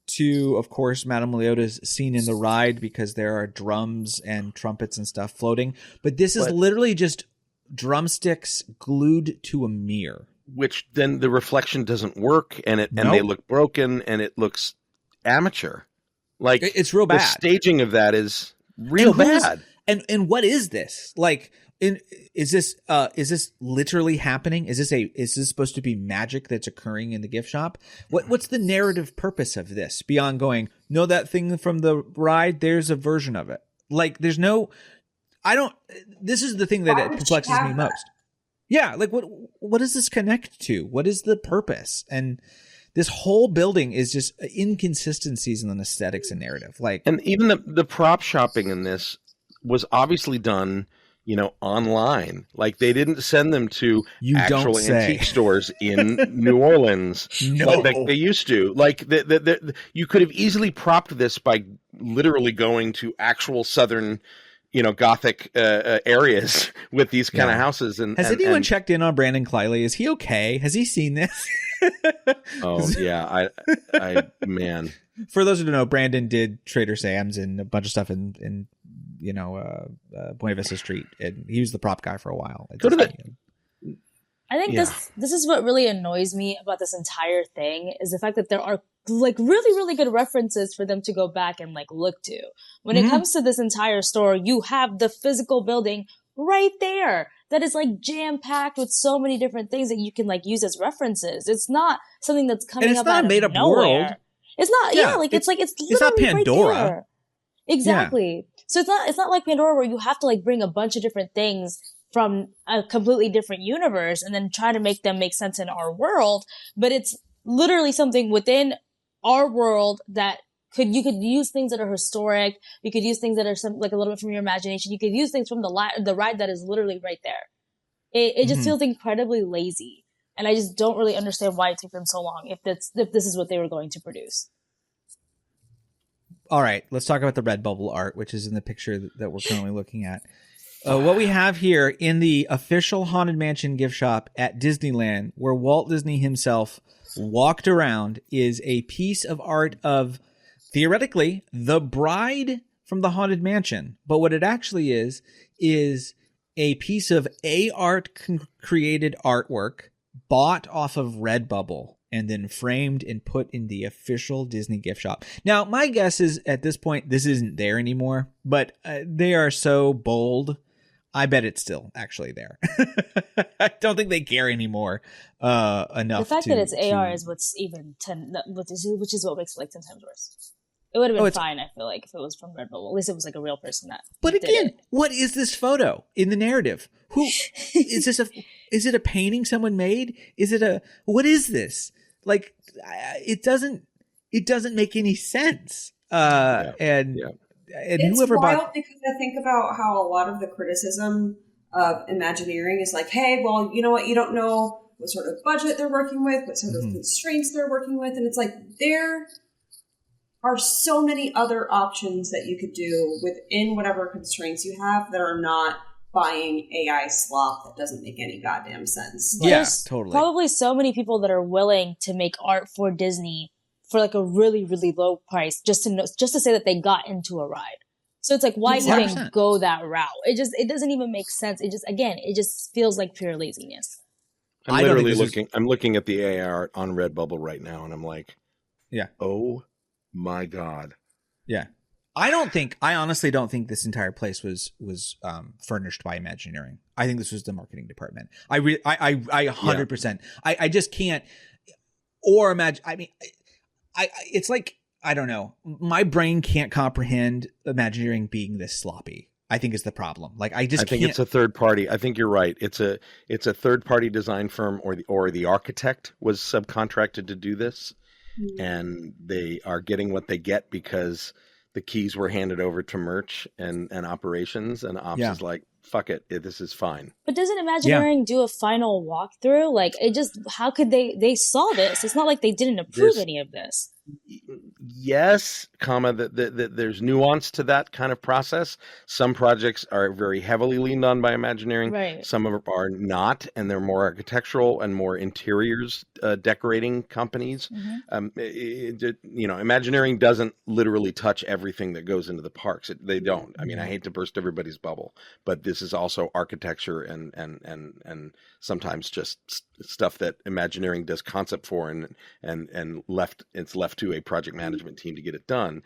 to, of course, Madame Leota's scene in the ride, because there are drums and trumpets and stuff floating. But this is literally just drumsticks glued to a mirror. Which then the reflection doesn't work, and they look broken, and it looks amateur. Like, it's real bad. The staging of that is real bad. And what is this? Like, is this literally happening? Is this supposed to be magic that's occurring in the gift shop? What's the narrative purpose of this beyond going, no, that thing from the ride, there's a version of it. Like, this is the thing that perplexes me most. Yeah. Like, what does this connect to? What is the purpose? And this whole building is just inconsistencies in the aesthetics and narrative. Like, and even the prop shopping in this was obviously done, online. Like, they didn't send them to actual antique stores in New Orleans like they used to. Like, you could have easily propped this by literally going to actual Southern, Gothic areas with these kind of houses. And has anyone checked in on Brandon Clyley? Is he okay? Has he seen this? Oh yeah, I man. For those who don't know, Brandon did Trader Sam's and a bunch of stuff in Buena Vista Street, and he was the prop guy for a while. I think this is what really annoys me about this entire thing, is the fact that there are like really, really good references for them to go back and like look to. When it comes to this entire store, you have the physical building right there that is like jam packed with so many different things that you can like use as references. It's not something that's coming up out of nowhere. It's not a made up world. It's not. It's literally not Pandora. Right there. Exactly. Yeah. So it's not like Pandora, where you have to like bring a bunch of different things from a completely different universe and then try to make them make sense in our world. But it's literally something within our world that you could use things that are historic. You could use things that are like a little bit from your imagination. You could use things from the ride that is literally right there. It just feels incredibly lazy. And I just don't really understand why it took them so long if this is what they were going to produce. All right, let's talk about the Redbubble art, which is in the picture that we're currently looking at. What we have here in the official Haunted Mansion gift shop at Disneyland, where Walt Disney himself walked around, is a piece of art of, theoretically, the bride from the Haunted Mansion. But what it actually is a piece of created artwork bought off of Redbubble and then framed and put in the official Disney gift shop. Now, my guess is at this point, this isn't there anymore, but they are so bold. I bet it's still actually there. I don't think they care anymore enough. The fact that it's AR is what's even which is what makes it like 10 times worse. It would have been fine, I feel like, if it was from Redbubble. At least it was like a real person that. But again, what is this photo in the narrative? Who is this? Is it a painting someone made? What is this? Like, it doesn't make any sense. And it's whoever wild because I think about how a lot of the criticism of Imagineering is like, hey, well, you know what? You don't know what sort of budget they're working with, what sort of constraints they're working with. And it's like, there are so many other options that you could do within whatever constraints you have that are not buying AI slop that doesn't make any goddamn sense. There's probably so many people that are willing to make art for Disney for like a really, really low price just to say that they got into a ride. So it's like, why even go that route? It doesn't even make sense. It just feels like pure laziness. I'm looking at the AI art on Redbubble right now, and I'm like, oh my God. Yeah. I honestly don't think this entire place was furnished by Imagineering. I think this was the marketing department. I 100%. I just can't or imagine. I mean, it's like, I don't know. My brain can't comprehend Imagineering being this sloppy. I think is the problem. Like, I think it's a third party. I think you're right. It's a third party design firm, or the architect was subcontracted to do this, and they are getting what they get because the keys were handed over to merch and operations, and ops is like, fuck it, this is fine. But doesn't Imagineering do a final walkthrough? Like, how could they saw this? It's not like they didn't approve any of this. Yes, that there's nuance to that kind of process. Some projects are very heavily leaned on by Imagineering. Right. Some of them are not, and they're more architectural and more interiors decorating companies. Imagineering doesn't literally touch everything that goes into the parks. They don't. I mean, I hate to burst everybody's bubble, but this is also architecture and sometimes just stuff that Imagineering does concept for and it's left to a project management team to get it done.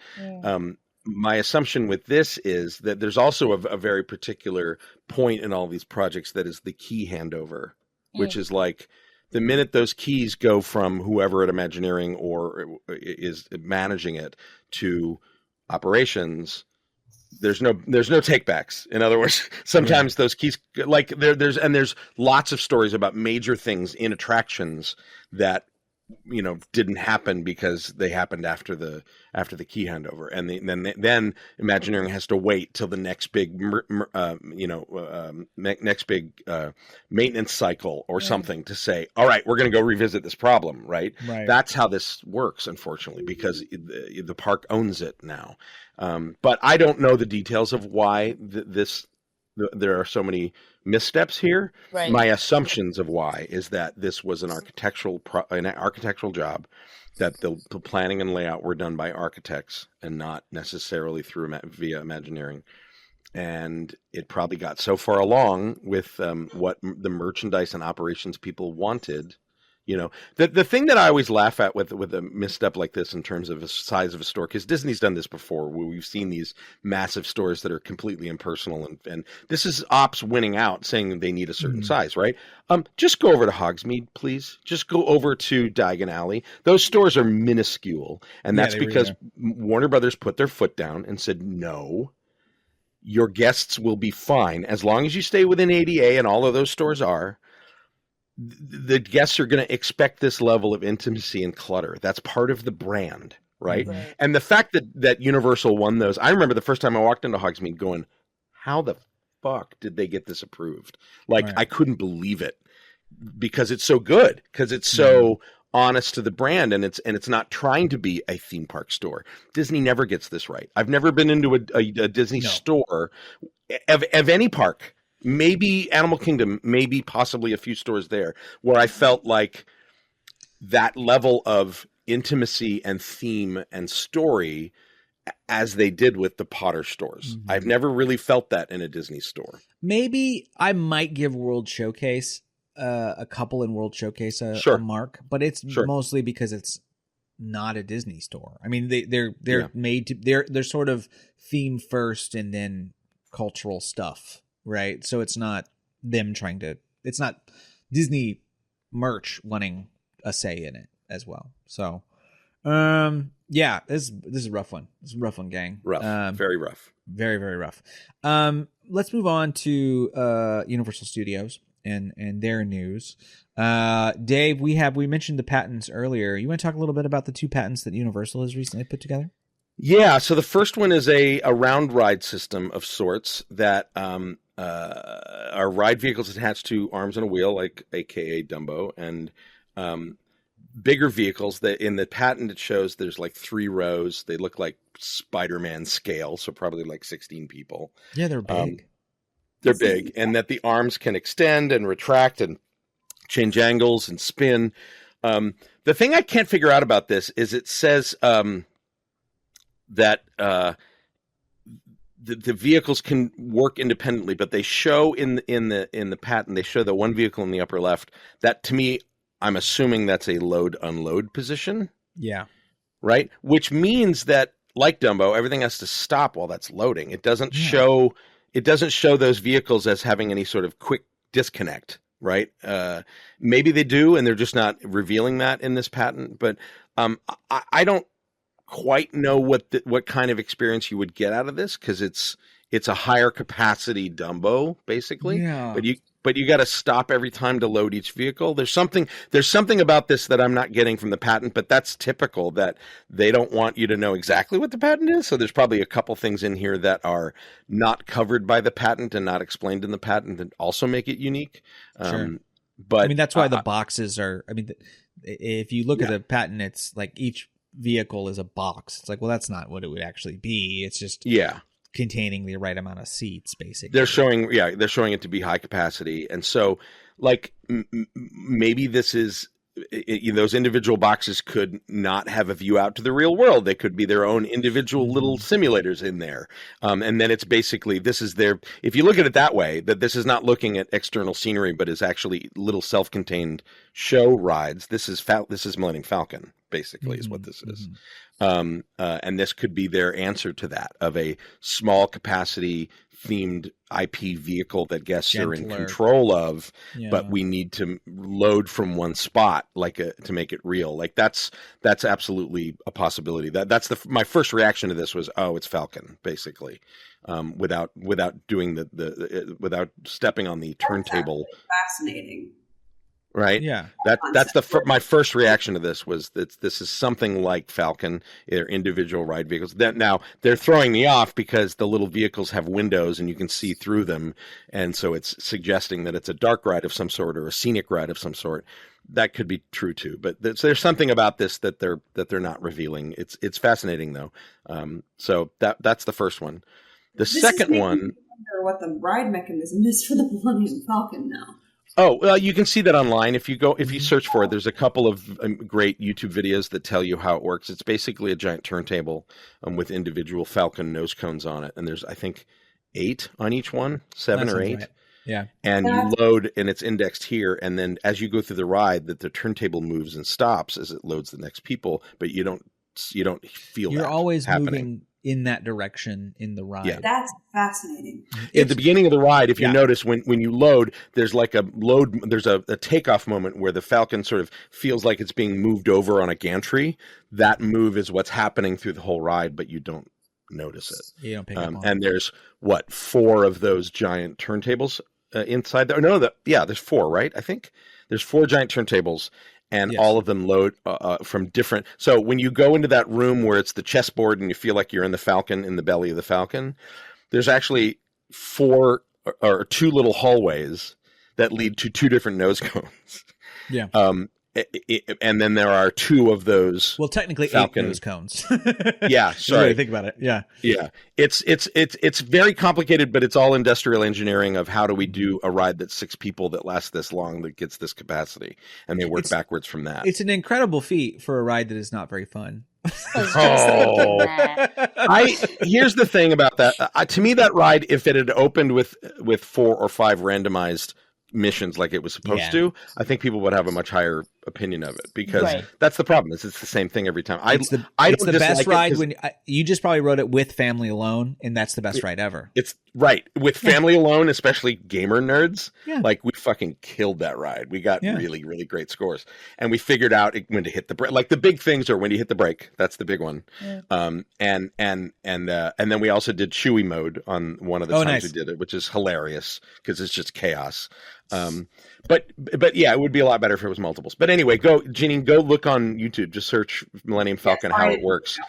My assumption with this is that there's also a very particular point in all these projects that is the key handover, which is like the minute those keys go from whoever at Imagineering or is managing it to operations, there's no takebacks. In other words, sometimes those keys, like there's lots of stories about major things in attractions that didn't happen because they happened after the key handover, and then Imagineering has to wait till the next big maintenance cycle or something to say, all right, we're going to go revisit this problem. Right. That's how this works, unfortunately, because the park owns it now. But I don't know the details of why there are so many missteps here. Right. My assumptions of why is that this was an architectural job, that the planning and layout were done by architects and not necessarily via Imagineering. And it probably got so far along with what the merchandise and operations people wanted. The thing that I always laugh at with a misstep like this in terms of the size of a store, because Disney's done this before, where we've seen these massive stores that are completely impersonal, and this is ops winning out, saying they need a certain size, right? Just go over to Hogsmeade, please. Just go over to Diagon Alley. Those stores are minuscule, and that's because Warner Brothers put their foot down and said, no, your guests will be fine as long as you stay within ADA, and all of those stores are. The guests are going to expect this level of intimacy and clutter. That's part of the brand, right? And the fact that Universal won those, I remember the first time I walked into Hogsmeade going, how the fuck did they get this approved? I couldn't believe it, because it's so good, because it's so honest to the brand, and it's not trying to be a theme park store. Disney never gets this right. I've never been into a Disney store of any park. Maybe Animal Kingdom, maybe possibly a few stores there, where I felt like that level of intimacy and theme and story as they did with the Potter stores. I've never really felt that in a Disney store. Maybe I might give World Showcase a couple in World Showcase a mark, but it's mostly because it's not a Disney store. I mean, they're made to, they're sort of theme first and then cultural stuff. Right. So it's not them it's not Disney merch wanting a say in it as well. So, this is a rough one. It's a rough one, gang. Rough. Very rough. Very, very rough. Let's move on to Universal Studios and their news. Dave, we mentioned the patents earlier. You want to talk a little bit about the two patents that Universal has recently put together? Yeah. So the first one is a round ride system of sorts that are ride vehicles attached to arms and a wheel, like AKA Dumbo, and bigger vehicles. That in the patent it shows there's like 3 rows. They look like Spider-Man scale, so probably like 16 people. Yeah, they're big. They're big, and that the arms can extend and retract and change angles and spin. The thing I can't figure out about this is it says that the vehicles can work independently, but they show in the patent, they show the one vehicle in the upper left. That, to me, I'm assuming that's a load unload position. Yeah. Right. Which means that, like Dumbo, everything has to stop while that's loading. It doesn't show those vehicles as having any sort of quick disconnect. Right. Maybe they do, and they're just not revealing that in this patent. But I don't quite know what kind of experience you would get out of this, because it's a higher capacity Dumbo basically. Yeah. But you got to stop every time to load each vehicle. There's something about this that I'm not getting from the patent, but that's typical, that they don't want you to know exactly what the patent is. So there's probably a couple things in here that are not covered by the patent and not explained in the patent that also make it unique. Sure. But I mean, that's why the boxes are, I mean, if you look at the patent, it's like each vehicle is a box. It's like, well, that's not what it would actually be. It's just containing the right amount of seats, basically. They're showing it to be high capacity. And so like maybe this is, those individual boxes could not have a view out to the real world. They could be their own individual little simulators in there. And then it's basically, if you look at it that way, that this is not looking at external scenery, but is actually little self-contained show rides. This is Millennium Falcon, basically, is what this is. And this could be their answer to that, of a small capacity themed IP vehicle that guests are in control of, but we need to load from one spot, to make it real. Like that's absolutely a possibility. That's my first reaction to this was, oh, it's Falcon, basically, without doing without stepping on the turntable. Fascinating. Right. Yeah. That's my first reaction to this was that this is something like Falcon, their individual ride vehicles. Now they're throwing me off because the little vehicles have windows and you can see through them, and so it's suggesting that it's a dark ride of some sort or a scenic ride of some sort. That could be true too, but there's something about this that they're not revealing. It's fascinating though. So that's the first one. This second is one. I wonder what the ride mechanism is for the Millennium Falcon now. Oh, well, you can see that online. If you search for it, there's a couple of great YouTube videos that tell you how it works. It's basically a giant turntable with individual Falcon nose cones on it. And there's, I think, 8 on each one, 7 or 8. Right. Yeah. And you load, and it's indexed here. And then as you go through the ride, that the turntable moves and stops as it loads the next people, but you don't feel You're that always happening. Moving in that direction in the ride. Yeah. That's fascinating. At the beginning of the ride, if you notice, when you load, there's like there's a takeoff moment where the Falcon sort of feels like it's being moved over on a gantry. That move is what's happening through the whole ride, but you don't notice it. You don't pick up on and there's 4 of those giant turntables inside there. No, there's 4, right? I think there's 4 giant turntables. And all of them load from different. So when you go into that room where it's the chessboard and you feel like you're in the Falcon, in the belly of the Falcon, there's actually 4 or 2 little hallways that lead to 2 different nose cones. Yeah. And then there are 2 of those. Well, technically Falcon 8 nose cones. Yeah, sorry. Think about it. Yeah. Yeah. It's very complicated, but it's all industrial engineering of how do we do a ride that's 6 people that lasts this long, that gets this capacity, and they work backwards from that. It's an incredible feat for a ride that is not very fun. Here's the thing about that. To me, that ride, if it had opened with 4 or 5 randomized missions like it was supposed to, I think people would have a much higher opinion of it, because that's the problem. It's the same thing every time. It's the best ride when you just probably rode it with family alone, and that's the best ride ever. It's right with family alone, especially gamer nerds. Yeah. Like we fucking killed that ride. We got really, really great scores, and we figured out when to hit the brake. Like the big things are when you hit the brake. That's the big one. Yeah. And then we also did Chewy mode on one of the times we did it, which is hilarious because it's just chaos. But yeah, it would be a lot better if it was multiples. But anyway, Janine, go look on YouTube. Just search Millennium Falcon, how it works.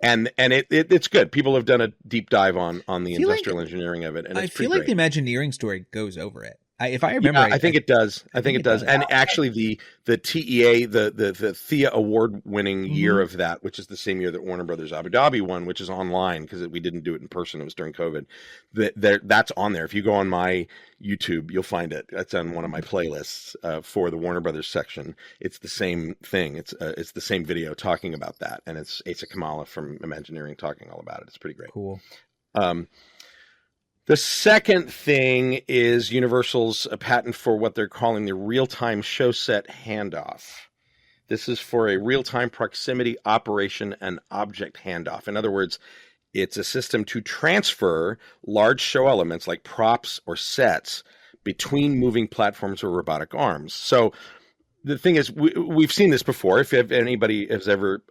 And it's good. People have done a deep dive on the industrial engineering of it. And I feel like the Imagineering story goes over it. If I remember, I think it does. I think it does. And actually, the TEA, the Thea Award winning year of that, which is the same year that Warner Brothers Abu Dhabi won, which is online because we didn't do it in person. It was during COVID. That's on there. If you go on my YouTube, you'll find it. That's on one of my playlists for the Warner Brothers section. It's the same thing. It's the same video talking about that, and it's Asa Kamala from Imagineering talking all about it. It's pretty great. Cool. The second thing is Universal's patent for what they're calling the real-time show set handoff. This is for a real-time proximity operation and object handoff. In other words, it's a system to transfer large show elements like props or sets between moving platforms or robotic arms. So the thing is, we've seen this before. If anybody has ever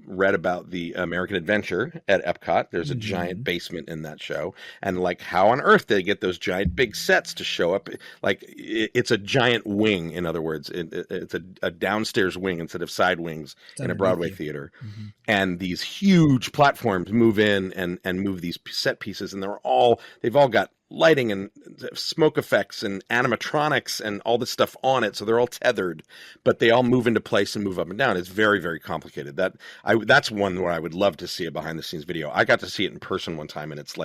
read about the American Adventure at Epcot, there's a giant basement in that show, and like, how on earth did they get those giant big sets to show up? Like, it's a giant wing. In other words, it's a downstairs wing instead of side wings in a Broadway theater, and these huge platforms move in and move these set pieces, and they've all got lighting and smoke effects and animatronics and all this stuff on it, so they're all tethered, but they all move into place and move up and down. It's very, very complicated. That's one where I would love to see a behind the scenes video. I got to see it in person one time, and it's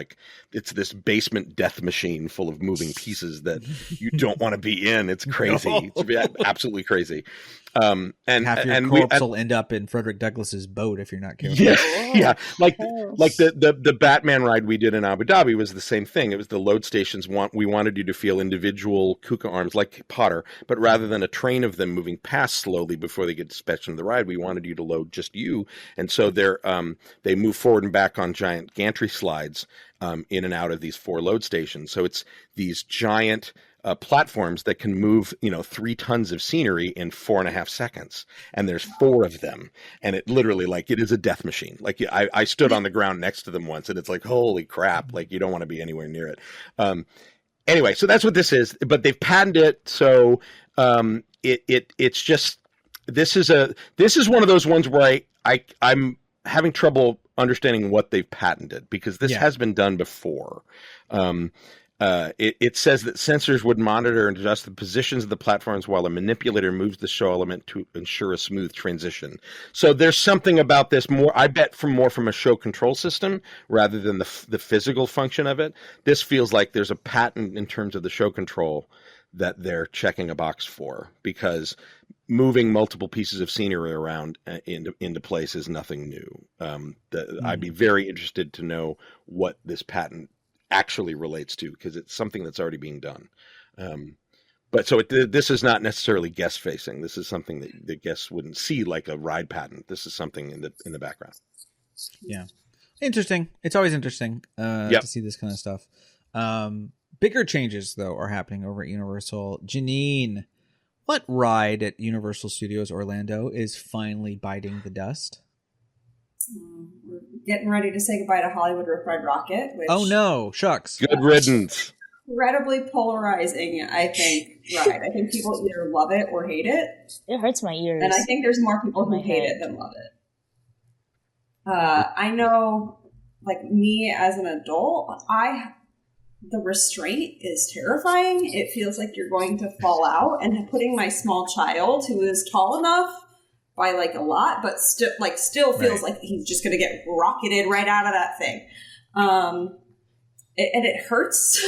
this basement death machine full of moving pieces that you don't want to be in. It's crazy. No. It's absolutely crazy. And half your corpse will end up in Frederick Douglass's boat if you're not careful. Yeah. Like the Batman ride we did in Abu Dhabi was the same thing. It was the load stations. We wanted you to feel individual Kuka arms like Potter, but rather than a train of them moving past slowly before they get dispatched into the ride, we wanted you to load just you. And so they move forward and back on giant gantry slides in and out of these 4 load stations. So it's these giant platforms that can move, 3 tons of scenery in 4.5 seconds. And there's 4 of them. And it literally, like, it is a death machine. Like, I stood on the ground next to them once, and it's like, holy crap. Like, you don't want to be anywhere near it. Anyway, so that's what this is. But they've patented it. So it's just, this is one of those ones where I'm having trouble understanding what they've patented, because this has been done before. It says that sensors would monitor and adjust the positions of the platforms while a manipulator moves the show element to ensure a smooth transition. So there's something about this I bet from a show control system rather than the physical function of it. This feels like there's a patent in terms of the show control that they're checking a box for, because moving multiple pieces of scenery around into place is nothing new. I'd be very interested to know what this patent actually relates to, because it's something that's already being done. This is not necessarily guest facing. This is something that the guests wouldn't see, like a ride patent. This is something in the background. Yeah. Interesting. It's always interesting to see this kind of stuff. Bigger changes, though, are happening over at Universal. Janine, what ride at Universal Studios Orlando is finally biting the dust? We're getting ready to say goodbye to Hollywood Rip Ride Rocket. Which oh no, shucks. Good riddance. Incredibly polarizing, I think, ride. I think people either love it or hate it. It hurts my ears. And I think there's more people who hate it than love it. I know, like, me as an adult, the restraint is terrifying. It feels like you're going to fall out, and putting my small child, who is tall enough by like a lot, but still feels like he's just going to get rocketed right out of that thing. And it hurts.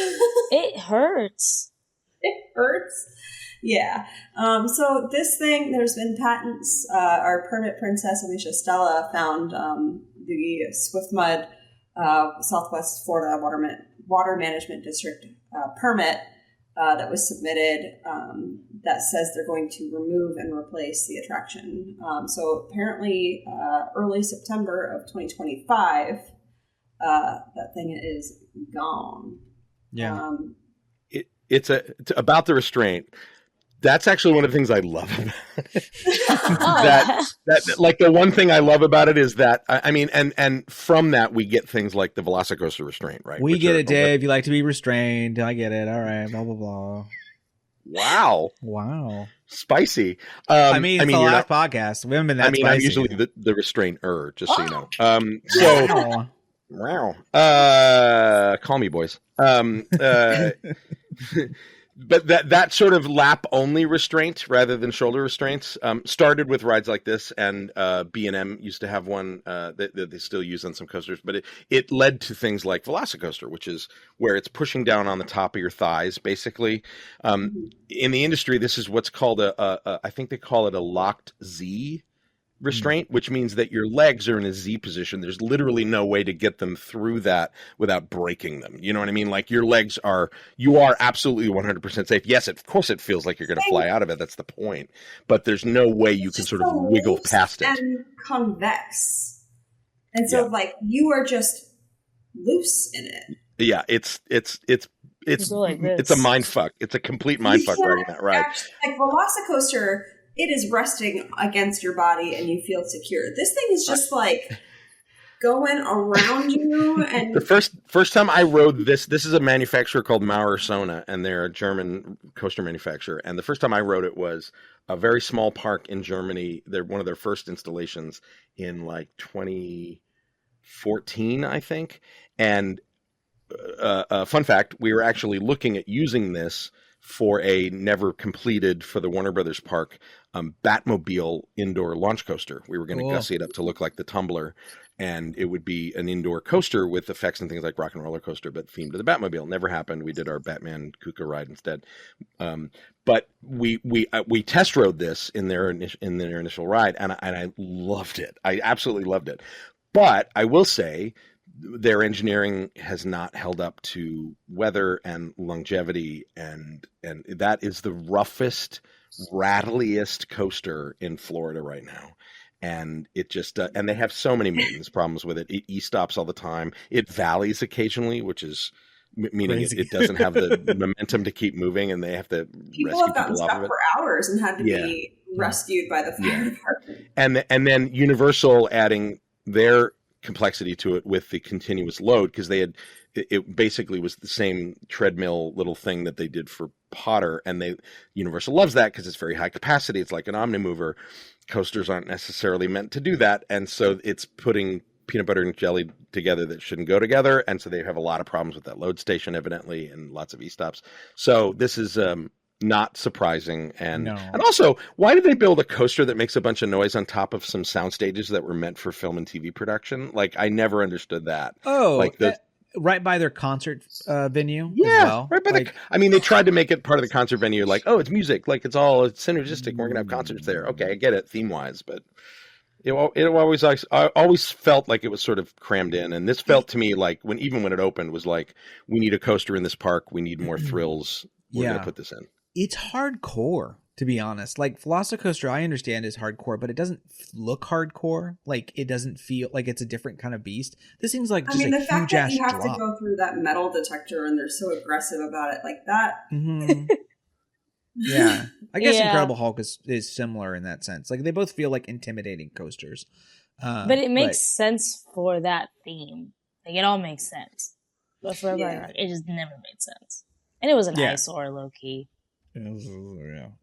It hurts. It hurts. Yeah. So this thing, there's been patents. Our permit princess, Alicia Stella, found the Swiftmud Southwest Florida Water Management District permit that was submitted that says they're going to remove and replace the attraction. So apparently early September of 2025, that thing is gone. Yeah. It's about the restraint. That's actually one of the things I love about it. that like the one thing I love about it is that I mean, and from that we get things like the Velocicoaster restraint, right? We get it, Dave. You like to be restrained. I get it. All right. Blah blah blah. Wow. Spicy. I mean, it's the last podcast. We haven't been that spicy. I'm usually the restrainer, just so you know. Wow. Call me, boys. But that sort of lap only restraint rather than shoulder restraints started with rides like this, and B&M used to have one that they still use on some coasters, but it led to things like Velocicoaster, which is where it's pushing down on the top of your thighs, basically. In the industry, this is what's called I think they call it a locked Z restraint, which means that your legs are in a Z position. There's literally no way to get them through that without breaking them. You know what I mean? Like, your legs you are absolutely 100% safe. Yes, of course it feels like you're going to fly out of it. That's the point. But there's no way you can sort of wiggle past it. And convex. And so like you are just loose in it. Yeah, it's a mind fuck. It's a complete mind fuck riding that ride. Like Velocicoaster, it is resting against your body and you feel secure. This thing is just like going around you. And the first time I rode this is a manufacturer called Maurer Sona, and they're a German coaster manufacturer. And the first time I rode it was a very small park in Germany. They're one of their first installations in like 2014, I think. And fun fact, we were actually looking at using this for a never completed for the Warner Brothers park Batmobile indoor launch coaster. We were going to gussy it up to look like the Tumbler, and it would be an indoor coaster with effects and things like Rock and Roller Coaster, but themed to the Batmobile. Never happened. We did our Batman Kuka ride instead. But we test rode this in their initial ride, and I loved it. I absolutely loved it. But I will say, their engineering has not held up to weather and longevity, and that is the roughest, rattliest coaster in Florida right now. And it just and they have so many maintenance problems with it. It e-stops all the time. It valleys occasionally, which is meaning it doesn't have the momentum to keep moving, and they have to people have gotten stuck for hours and had to be rescued by the fire department. And then Universal adding their complexity to it with the continuous load, because it basically was the same treadmill little thing that they did for Potter, and Universal loves that because it's very high capacity. It's like an Omnimover. Coasters aren't necessarily meant to do that, and so it's putting peanut butter and jelly together that shouldn't go together, and so they have a lot of problems with that load station evidently, and lots of e-stops. So this is not surprising. And also, why did they build a coaster that makes a bunch of noise on top of some sound stages that were meant for film and TV production? Like, I never understood that. Oh, like right by their concert venue. Yeah, as well. Right by they tried to make it part of the concert venue. Like, oh, it's music. Like, it's synergistic. We're gonna have concerts there. Okay, I get it theme wise, but it always I always felt like it was sort of crammed in. And this felt to me like even when it opened was like, we need a coaster in this park. We need more thrills. We're gonna put this in. It's hardcore, to be honest. Like, Velocicoaster, I understand is hardcore, but it doesn't look hardcore. Like, it doesn't feel like it's a different kind of beast. This seems like just the fact that you have to go through that metal detector and they're so aggressive about it, like that. Mm-hmm. Yeah, I guess Incredible Hulk is similar in that sense. Like, they both feel like intimidating coasters. But it makes sense for that theme. Like, it all makes sense. But for it just never made sense. And it was an eyesore, low key. It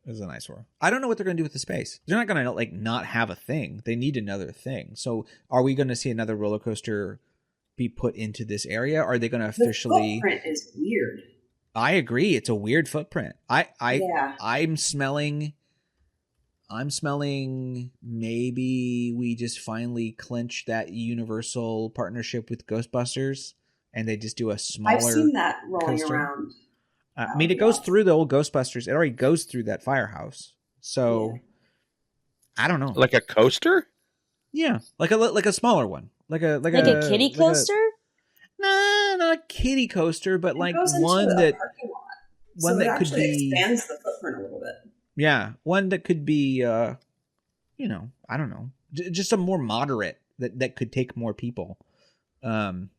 was an eyesore. I don't know what they're going to do with the space. They're not going to not have a thing. They need another thing. So are we going to see another roller coaster be put into this area? Are they going to officially? The footprint is weird. I agree. It's a weird footprint. I'm smelling maybe we just finally clinch that Universal partnership with Ghostbusters, and they just do a smaller. I've seen that rolling coaster around. It goes through the old Ghostbusters. It already goes through that firehouse. So, I don't know. Like a coaster? Yeah, like a smaller one, like a kiddie coaster. Nah, not a kiddie coaster, but like one that could be expands the footprint a little bit. Yeah, one that could be, I don't know, just a more moderate that could take more people, of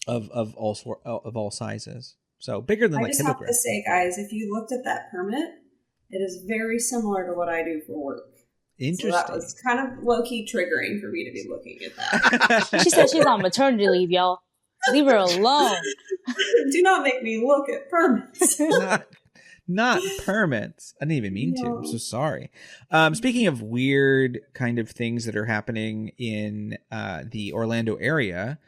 all sizes. So bigger than I just have to say, guys, if you looked at that permit, it is very similar to what I do for work. Interesting. So that was kind of low-key triggering for me to be looking at that. She said she's on maternity leave, y'all. Leave her alone. Do not make me look at permits. Not permits. I didn't even mean to. I'm so sorry. Speaking of weird kind of things that are happening in the Orlando area,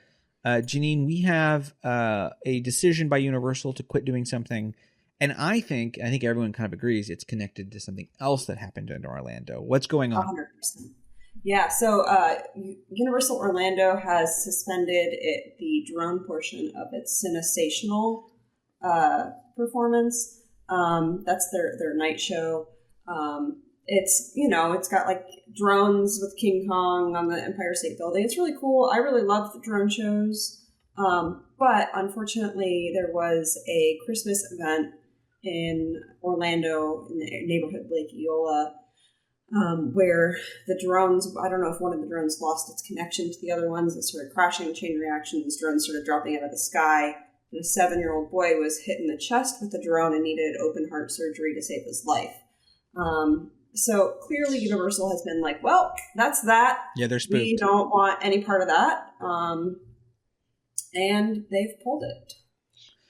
Janine, we have a decision by Universal to quit doing something, and I think everyone kind of agrees it's connected to something else that happened in Orlando. What's going on? 100%. Yeah, so Universal Orlando has suspended the drone portion of its Cinesational performance. That's their night show. It's got like drones with King Kong on the Empire State Building. It's really cool. I really love the drone shows. But unfortunately, there was a Christmas event in Orlando in the neighborhood Lake Eola, where the drones, I don't know if one of the drones lost its connection to the other ones. It started crashing, chain reaction. These drones started dropping out of the sky. And a 7-year-old boy was hit in the chest with the drone and needed open heart surgery to save his life. So clearly Universal has been like, well, that's that. Yeah, they're We spooked. don't want any part of that. And they've pulled it.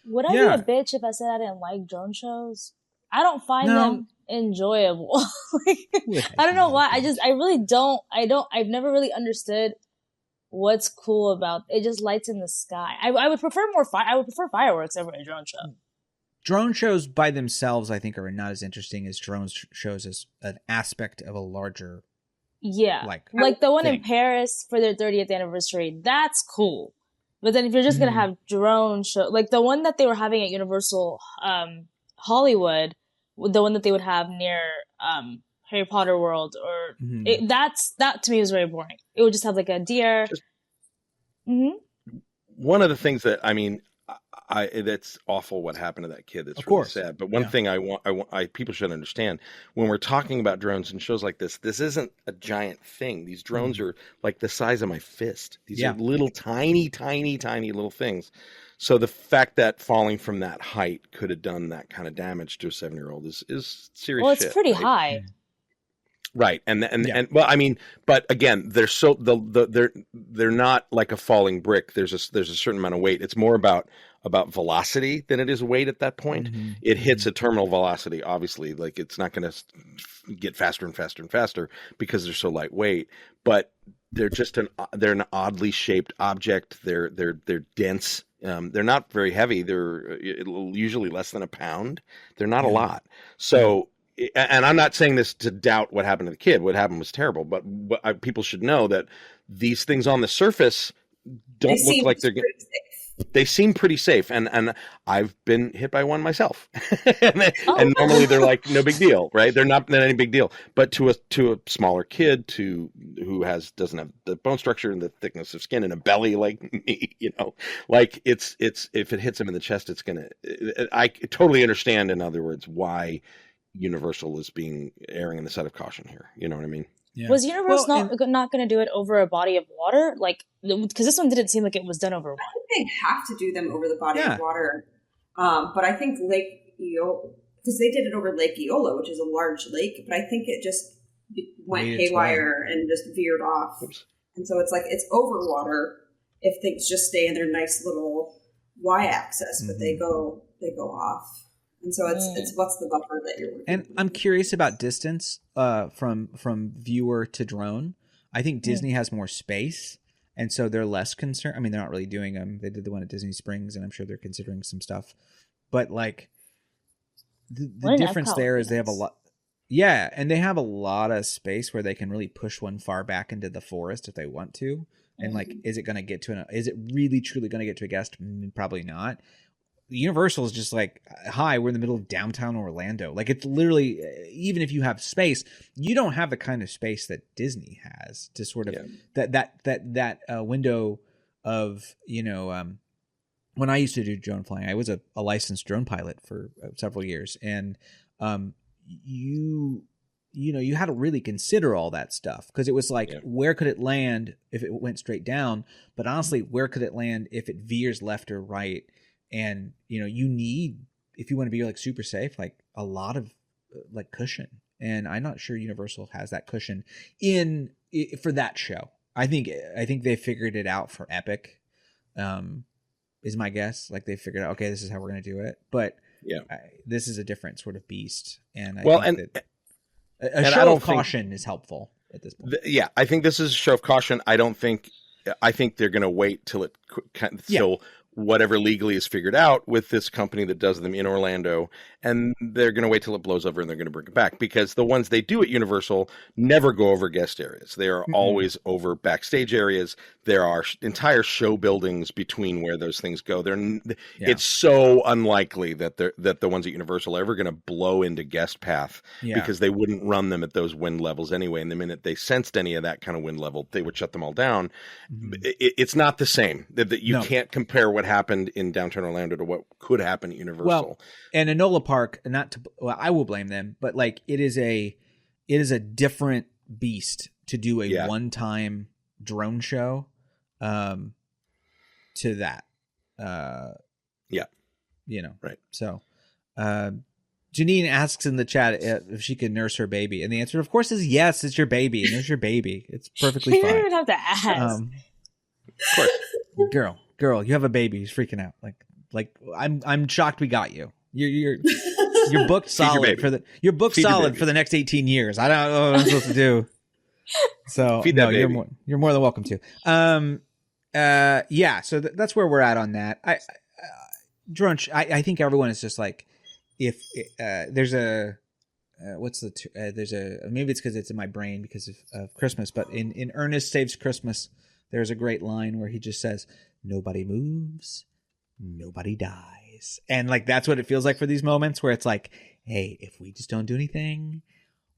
Would I Yeah. be a bitch if I said I didn't like drone shows? I don't find No. them enjoyable. I don't know why. I really don't. I've never really understood what's cool about it. Just lights in the sky. I would prefer I would prefer fireworks over a drone show. Drone shows by themselves, I think, are not as interesting as drone shows as an aspect of a larger. Yeah. Like the one thing. in Paris for their 30th anniversary. That's cool. But then if you're just going to have drone show, like the one that they were having at Universal Hollywood, the one that they would have near Harry Potter World, or that to me was very boring. It would just have like a deer. One of the things that, I mean, that's awful what happened to that kid. That's Of really course. sad. But one thing people should understand, when we're talking about drones and shows like this isn't a giant thing. These drones are like the size of my fist. These are little tiny little things. So the fact that falling from that height could have done that kind of damage to a 7-year-old is serious. Well, it's shit, pretty right? high. Right, and well, I mean, but again, they're not like a falling brick. There's a certain amount of weight. It's more about velocity than it is weight at that point. It hits a terminal velocity, obviously. Like it's not going to get faster and faster and faster because they're so lightweight. But they're just they're an oddly shaped object. They're dense. They're not very heavy. They're usually less than a pound. They're not a lot. So. And I'm not saying this to doubt what happened to the kid. What happened was terrible, but people should know that these things on the surface don't look like they're. They seem pretty safe, and I've been hit by one myself, and normally they're like no big deal, right? They're not any big deal, but to a smaller kid who doesn't have the bone structure and the thickness of skin and a belly like me, like it's if it hits him in the chest, it's gonna. I totally understand, in other words, why Universal is erring on the side of caution here. You know what I mean? Yeah. Was Universal not going to do it over a body of water? Like, because this one didn't seem like it was done over one. I think they have to do them over the body of water. But I think Lake Eola, because they did it over Lake Eola, which is a large lake, but I think it just went haywire and just veered off. Oops. And so it's like it's over water if things just stay in their nice little y-axis, but they go off. And so it's what's the buffer that you're working And with? I'm curious about distance from viewer to drone. I think Disney has more space, and so they're less concerned. I mean, they're not really doing them. They did the one at Disney Springs, and I'm sure they're considering some stuff. But like the difference there is they have a lot. Yeah, and they have a lot of space where they can really push one far back into the forest if they want to. And like, is it going to get to is it really truly going to get to a guest? Probably not. Universal is just like, hi, we're in the middle of downtown Orlando. Like it's literally, even if you have space, you don't have the kind of space that Disney has to sort of that window of, when I used to do drone flying, I was a licensed drone pilot for several years. And you had to really consider all that stuff because it was like, where could it land if it went straight down? But honestly, where could it land if it veers left or right? And, you need, if you want to be like super safe, like a lot of like cushion. And I'm not sure Universal has that cushion for that show. I think they figured it out for Epic, is my guess. Like they figured out, okay, this is how we're going to do it. But this is a different sort of beast. And I think that a show of caution is helpful at this point. I think this is a show of caution. I think they're going to wait till it till whatever legally is figured out with this company that does them in Orlando, and they're going to wait till it blows over and they're going to bring it back, because the ones they do at Universal never go over guest areas. They are always over backstage areas. There are entire show buildings between where those things go. It's so unlikely that the ones at Universal are ever going to blow into guest path, because they wouldn't run them at those wind levels anyway. And the minute they sensed any of that kind of wind level, they would shut them all down. It's not the same. That you can't compare what happened in downtown Orlando to what could happen at Universal. Well, and Enola Park, I will blame them, but like it is a different beast to do a one-time drone show to that. Right. So Janine asks in the chat if she can nurse her baby, and the answer, of course, is yes. It's your baby. Nurse your baby. It's perfectly You don't fine. even have to ask. Of course. Girl, you have a baby. He's freaking out. Like I'm shocked we got you. You're booked solid baby. you're booked Feed your solid baby. for the next 18 years. I don't know what I'm supposed to do. So Feed no, that baby. you're more than welcome to. Yeah. So that's where we're at on that. Drunch. I think everyone is just like, if there's a there's a maybe it's because it's in my brain because of Christmas, but in Ernest Saves Christmas, there's a great line where he just says, "Nobody moves, nobody dies," and like that's what it feels like for these moments where it's like, hey, if we just don't do anything,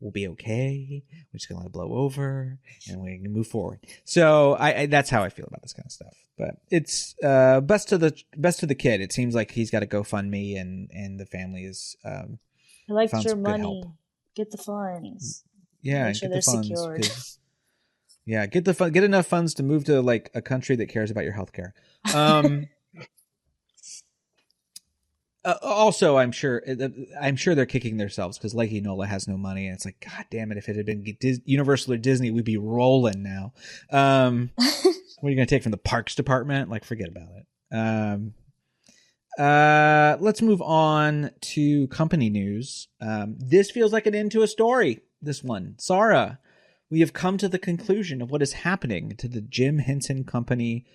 we'll be okay. We're just gonna let it blow over, and we can move forward. So I that's how I feel about this kind of stuff. But it's best to the kid. It seems like he's got a GoFundMe, and the family is I liked found your some good money. help. Get the funds. Yeah, Make sure get the they're funds. secured. 'Cause- Yeah, get enough funds to move to like a country that cares about your healthcare. Also, I'm sure they're kicking themselves because Leggy Nola has no money, and it's like, God damn it! If it had been Universal or Disney, we'd be rolling now. What are you going to take from the parks department? Like, forget about it. Let's move on to company news. This feels like an end to a story. This one, Sarah, we have come to the conclusion of what is happening to the Jim Henson Company,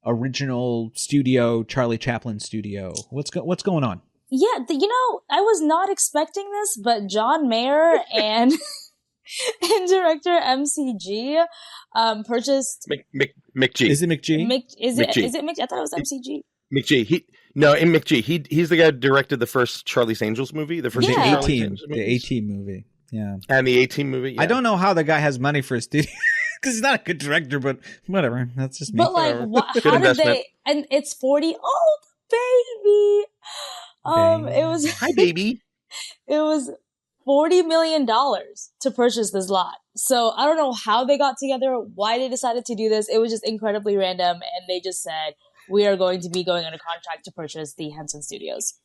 original studio, Charlie Chaplin studio. What's going on? Yeah, I was not expecting this, but John Mayer and director MCG purchased McG. Is it McG? Is McG. it Mick? I thought it was MCG. McG. In McG. He's the guy who directed the first Charlie's Angels movie, the first Yeah. two The Charlie's A-Team. Angels The movies. A-Team movie. Yeah. And the A-Team movie. Yeah. I don't know how the guy has money for a studio because he's not a good director, but whatever. That's just me. But like, how did investment. they? And it's 40. Oh, baby. It was Hi, baby. it was $40 million to purchase this lot. So I don't know how they got together, why they decided to do this. It was just incredibly random, and they just said, we are going to be going under contract to purchase the Henson Studios.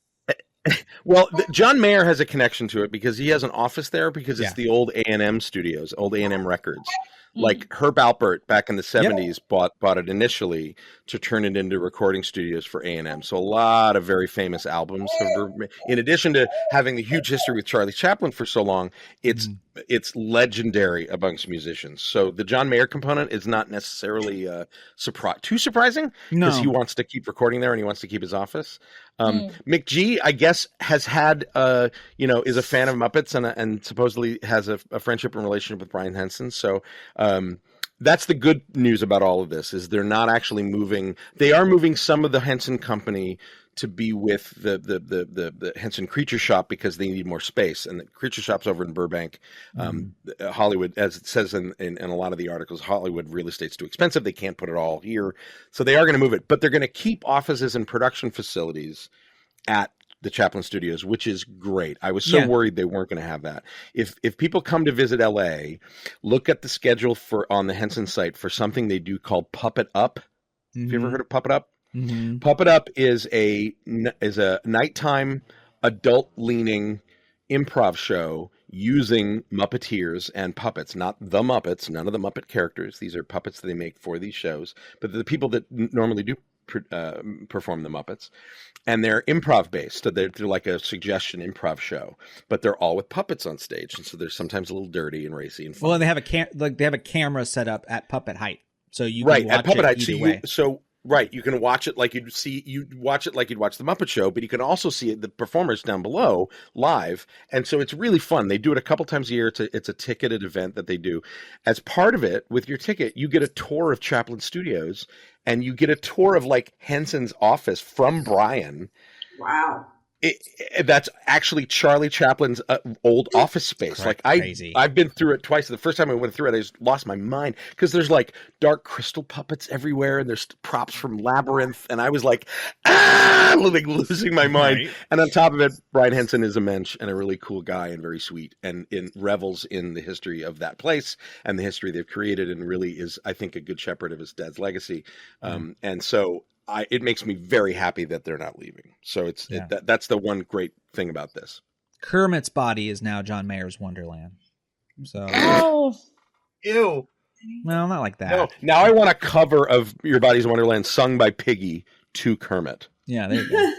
Well, John Mayer has a connection to it because he has an office there because it's Yeah. the old A&M studios, old A&M Records. Like Herb Alpert back in the 70s bought it initially to turn it into recording studios for A&M. So a lot of very famous albums. In addition to having the huge history with Charlie Chaplin for so long, it's legendary amongst musicians. So the John Mayer component is not necessarily too surprising because he wants to keep recording there and he wants to keep his office. McG, I guess, has had is a fan of Muppets and supposedly has a friendship and relationship with Brian Henson. So that's the good news about all of this is they're not actually moving. They are moving some of the Henson Company to be with the Henson Creature Shop because they need more space. And the Creature Shop's over in Burbank. Hollywood, as it says in a lot of the articles, Hollywood real estate's too expensive. They can't put it all here. So they are going to move it. But they're going to keep offices and production facilities at the Chaplin Studios, which is great. I was so worried they weren't going to have that. If people come to visit LA, look at the schedule on the Henson site for something they do called Puppet Up. Have you ever heard of Puppet Up? Mm-hmm. Puppet Up is a nighttime adult-leaning improv show using Muppeteers and puppets, not the Muppets, none of the Muppet characters. These are puppets that they make for these shows, but the people that normally do perform the Muppets, and they're improv based. So they're like a suggestion improv show, but they're all with puppets on stage, and so they're sometimes a little dirty and racy and fun. Well, and they have a camera set up at puppet height, so you can right watch at puppet it height. either way. Right, you can watch it like you'd watch it like you'd watch the Muppet Show, but you can also see the performers down below live, and so it's really fun. They do it a couple times a year. It's a ticketed event that they do. As part of it, with your ticket, you get a tour of Chaplin Studios, and you get a tour of like Henson's office from Brian. Wow. That's actually Charlie Chaplin's old office space. Crazy. I've been through it twice. The first time I went through it, I just lost my mind because there's like dark crystal puppets everywhere, and there's props from Labyrinth, and I was like, like losing my mind. Right. And on top of it, Brian Henson is a mensch and a really cool guy and very sweet, and revels in the history of that place and the history they've created, and really is, I think, a good shepherd of his dad's legacy. And so. It makes me very happy that they're not leaving. So that's the one great thing about this. Kermit's body is now John Mayer's Wonderland. So, Oh, Ew. well, not like that. No. Now I want a cover of Your Body's Wonderland sung by Piggy to Kermit. Yeah, there you go.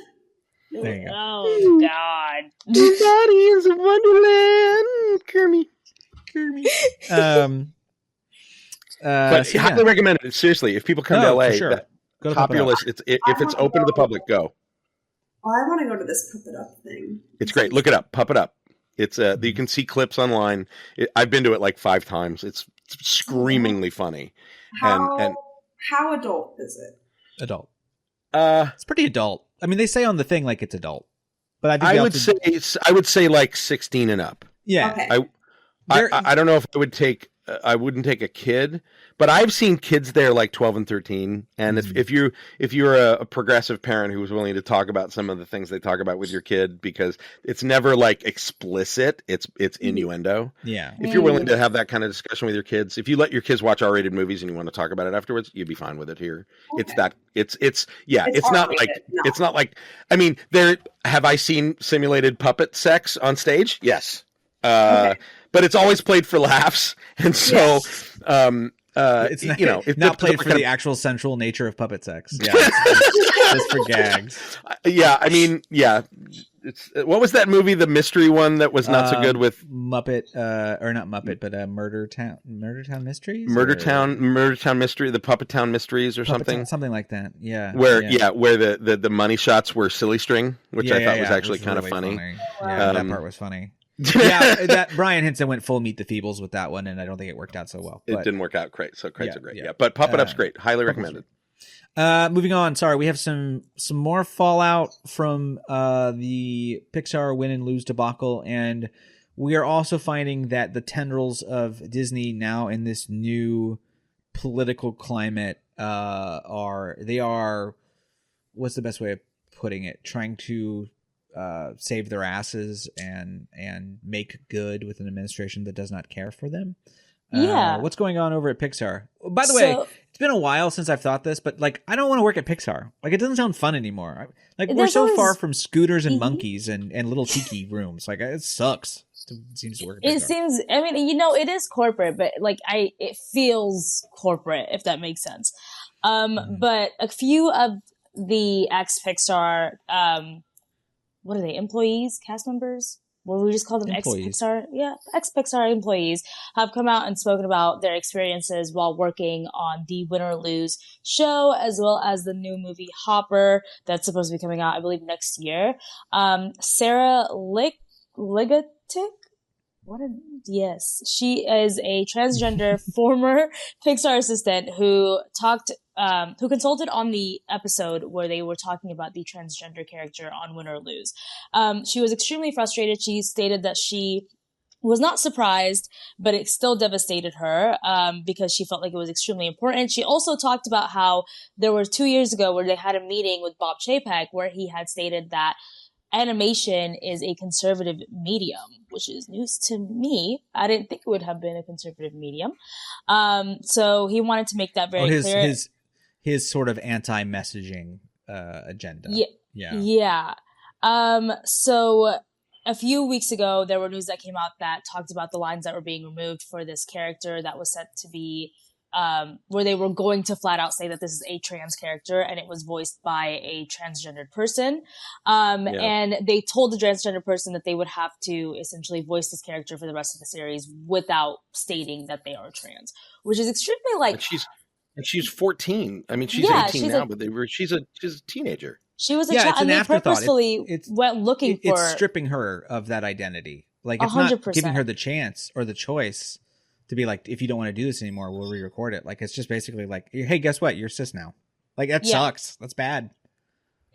There you go. oh God. Your body is a wonderland, Kermit. But So, highly recommend it. Seriously, if people come to Oh, LA, for sure. Go to top Puppet of your Up. list. If it's open to the public, go. Oh, I want to go to this Puppet Up thing. It's great. Look it up. Puppet Up. It's you can see clips online. I've been to it like 5 times. It's screamingly funny. How adult is it? Adult. It's pretty adult. I mean, they say on the thing like it's adult, but I think I they would also- say I would say like 16 and up. yeah. Okay. I don't know if I would take. I wouldn't take a kid, but I've seen kids there like 12 and 13. And if you're a progressive parent who's willing to talk about some of the things they talk about with your kid, because it's never like explicit, it's innuendo. Yeah. If you're willing to have that kind of discussion with your kids, if you let your kids watch R-rated movies and you want to talk about it afterwards, you'd be fine with it here. Okay. It's not like R-rated, no. it's not like, I mean, have I seen simulated puppet sex on stage? Yes. Okay. But it's always played for laughs, and so It's not, if not the- played for the actual sensual nature of puppet sex. Yeah, it's just for gags. Yeah, I mean, yeah. It's what was that movie, the mystery one that was not so good with Muppet, or not Muppet, but Murder Town Mysteries, Murder Town Mystery, the Puppet Town Mysteries, or something, something like that. Yeah, where the money shots were silly string, which I thought was actually which kind of really funny. Yeah, that part was funny. Yeah, that Brian Henson went full Meet the Feebles with that one, and I don't think it worked out so well. It But, didn't work out great, so crates Yeah, are great. yeah. Yeah, but Puppet Up's great. Highly recommended. moving on. Sorry, we have some more fallout from the Pixar win and lose debacle, and we are also finding that the tendrils of Disney now in this new political climate are what's the best way of putting it? Trying to save their asses and make good with an administration that does not care for them. Yeah. What's going on over at Pixar? By the way, it's been a while since I've thought this, but like, I don't want to work at Pixar. Like, it doesn't sound fun anymore. Like, we're There's so always- far from scooters and monkeys and little tiki rooms. Like, it sucks. It seems to work at Pixar. It seems, I mean, it is corporate, but like it feels corporate, if that makes sense. But a few of the ex-Pixar, what are they, employees, cast members? What do we just call them? Employees. Ex-Pixar? Yeah, ex-Pixar employees have come out and spoken about their experiences while working on the Win or Lose show, as well as the new movie Hopper that's supposed to be coming out, I believe, next year. Sarah Ligatic? Yes, she is a transgender former Pixar assistant who consulted on the episode where they were talking about the transgender character on Win or Lose. She was extremely frustrated. She stated that she was not surprised, but it still devastated her because she felt like it was extremely important. She also talked about how there were 2 years ago where they had a meeting with Bob Chapek where he had stated that animation is a conservative medium, which is news to me. I didn't think it would have been a conservative medium. So he wanted to make that very clear. His sort of anti-messaging agenda. Yeah. So a few weeks ago, there were news that came out that talked about the lines that were being removed for this character that was set to be where they were going to flat out say that this is a trans character and it was voiced by a transgendered person. And they told the transgender person that they would have to essentially voice this character for the rest of the series without stating that they are trans, which is extremely like... And she's 14. I mean, she's 18 now, but she's a teenager. She was a it's child, an and they afterthought. purposefully went looking for... It's stripping her of that identity. Like, it's 100%. not giving her the chance or the choice to be like, if you don't want to do this anymore, we'll re-record it. Like, it's just basically like, hey, guess what? You're cis now. Like, that sucks. That's bad.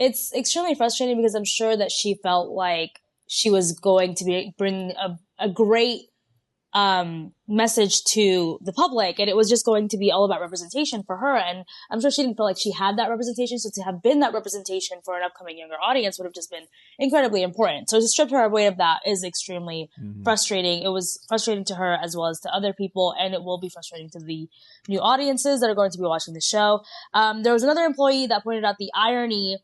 It's extremely frustrating because I'm sure that she felt like she was going to bring a great message to the public, and it was just going to be all about representation for her. And I'm sure she didn't feel like she had that representation. So to have been that representation for an upcoming younger audience would have just been incredibly important. So to strip her away of that is extremely frustrating. It was frustrating to her as well as to other people, and it will be frustrating to the new audiences that are going to be watching the show. There was another employee that pointed out the irony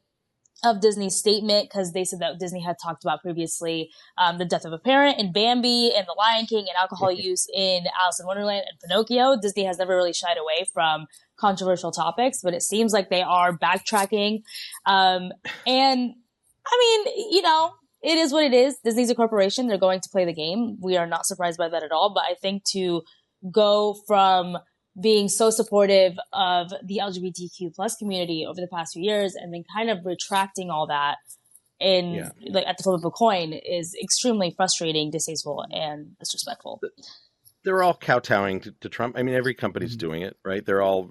of Disney's statement, because they said that Disney had talked about previously the death of a parent in Bambi and The Lion King and alcohol use in Alice in Wonderland and Pinocchio. Disney has never really shied away from controversial topics, but it seems like they are backtracking. And I mean, you know, it is what it is. Disney's a corporation. They're going to play the game. We are not surprised by that at all. But I think to go from being so supportive of the LGBTQ plus community over the past few years and then kind of retracting all that in like at the flip of a coin is extremely frustrating, distasteful, and disrespectful. They're all kowtowing to Trump. I mean, every company's doing it, right? They're all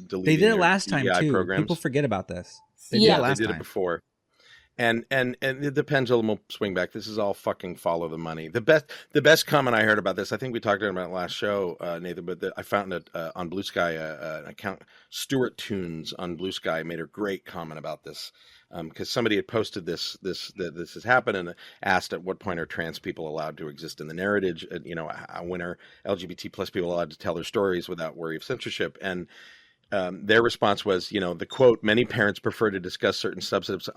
deleting. They did it their last time DEI too. programs. People forget about this. They Yeah. did it last They did time. it before. And the pendulum will swing back. This is all fucking follow the money. The best comment I heard about this, I think we talked about it last show, Nathan, but I found it on Blue Sky, an account, Stuart Tunes on Blue Sky made a great comment about this. Because somebody had posted this has happened and asked at what point are trans people allowed to exist in the narrative? You know, when are LGBT plus people allowed to tell their stories without worry of censorship? And their response was, you know, the quote, "Many parents prefer to discuss certain subjects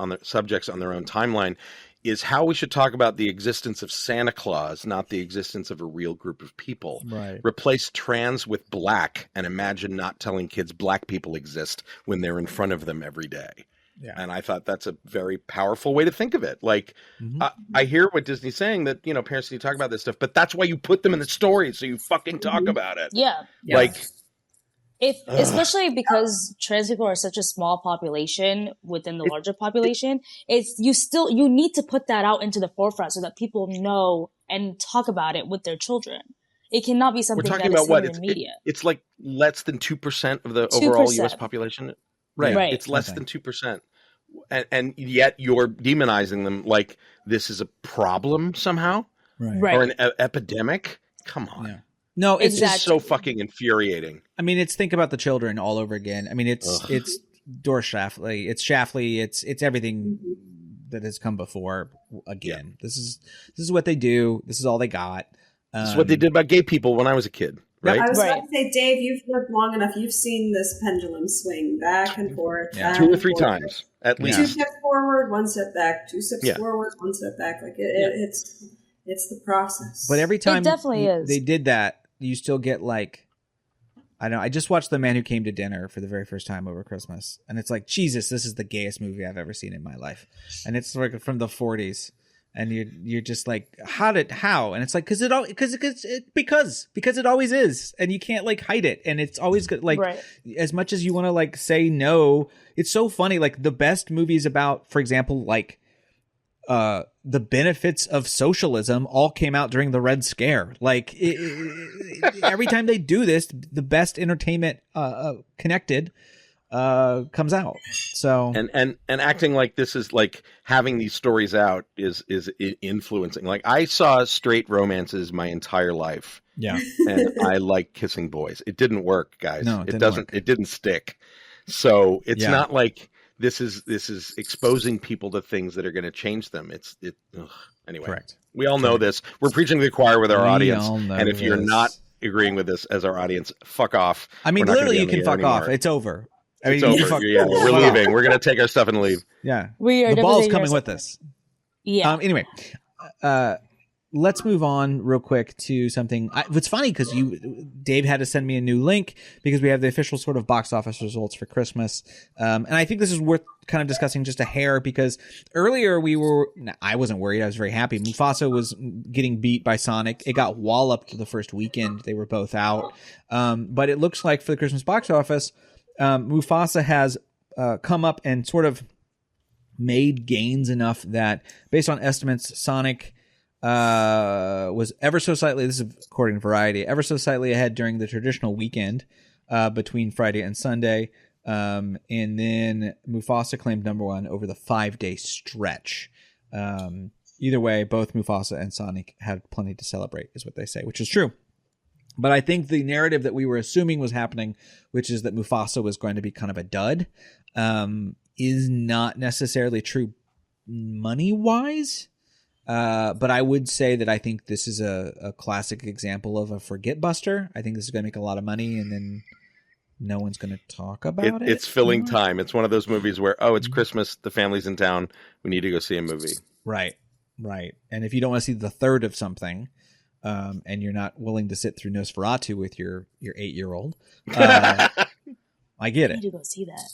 on their own timeline," is how we should talk about the existence of Santa Claus, not the existence of a real group of people. Right. Replace trans with black and imagine not telling kids black people exist when they're in front of them every day. Yeah. And I thought that's a very powerful way to think of it. Like, I hear what Disney's saying, that, you know, parents need to talk about this stuff, but that's why you put them in the story, so you fucking talk about it. Yeah. Like, especially because trans people are such a small population within the larger population, you need to put that out into the forefront so that people know and talk about it with their children. It cannot be we're something talking that is about seen what? in media. It's like less than 2% of the overall 2%. U.S. population. Right. Right. It's less than 2%. And yet you're demonizing them like this is a problem somehow, Right. or an epidemic. Come on. Yeah. No, it's Exactly. It's so fucking infuriating. I mean, it's think about the children all over again. I mean, it's Doris Schlafly, it's Schlafly, it's everything that has come before again. This is what they do. This is all they got. This is what they did about gay people when I was a kid, right? I was Right. about to say, Dave, you've lived long enough. You've seen this pendulum swing back and forth. Yeah. back 2 or and 3 forth. times at Yeah. least. 2 steps forward, 1 step back. 2 steps Yeah. forward, 1 step back. Like it's the process. But every time definitely is. they did that, you still get like, I know. I just watched The Man Who Came to Dinner for the very first time over Christmas, and it's like, Jesus, this is the gayest movie I've ever seen in my life, and it's like from the 40s, and you're just like, how? And it's like, because it always is, and you can't like hide it, and it's always good. Like, Right. as much as you want to like say no, it's so funny. Like the best movies about, for example, like the benefits of socialism all came out during the Red Scare. Like every time they do this, the best entertainment connected comes out. So And acting like this is like having these stories out is influencing. Like I saw straight romances my entire life, yeah, and I like kissing boys. It didn't work, guys. No, it it didn't doesn't. work. It didn't stick. So it's Yeah. not like this is exposing people to things that are going to change them. Anyway. correct. We all know this. We're preaching to the choir with our We audience. all know And if you're this. not agreeing with this as our audience, fuck off. I mean, We're not gonna literally, be you on the can air fuck anymore. off. It's over. I It's mean, you over. fuck- Yeah, we're fuck off. leaving. We're going to take our stuff and leave. Yeah, We are the ball's definitely coming here- with us. Yeah. Anyway, let's move on real quick to something. It's funny because Dave had to send me a new link because we have the official sort of box office results for Christmas, and I think this is worth kind of discussing just a hair because earlier I wasn't worried. I was very happy. Mufasa was getting beat by Sonic. It got walloped the first weekend. They were both out, but it looks like for the Christmas box office, Mufasa has come up and sort of made gains enough that based on estimates, Sonic was ever so slightly, this is according to Variety, ever so slightly ahead during the traditional weekend between Friday and Sunday. And then Mufasa claimed number 1 over the 5-day stretch. Either way, both Mufasa and Sonic had plenty to celebrate, is what they say, which is true. But I think the narrative that we were assuming was happening, which is that Mufasa was going to be kind of a dud, is not necessarily true money-wise. But I would say that I think this is a classic example of a forget buster. I think this is going to make a lot of money and then no one's going to talk about it. It's filling anymore? time. It's one of those movies where, it's Christmas, the family's in town, we need to go see a movie. Right. And if you don't want to see the third of something, and you're not willing to sit through Nosferatu with your 8-year-old, I get I it. need to go see that.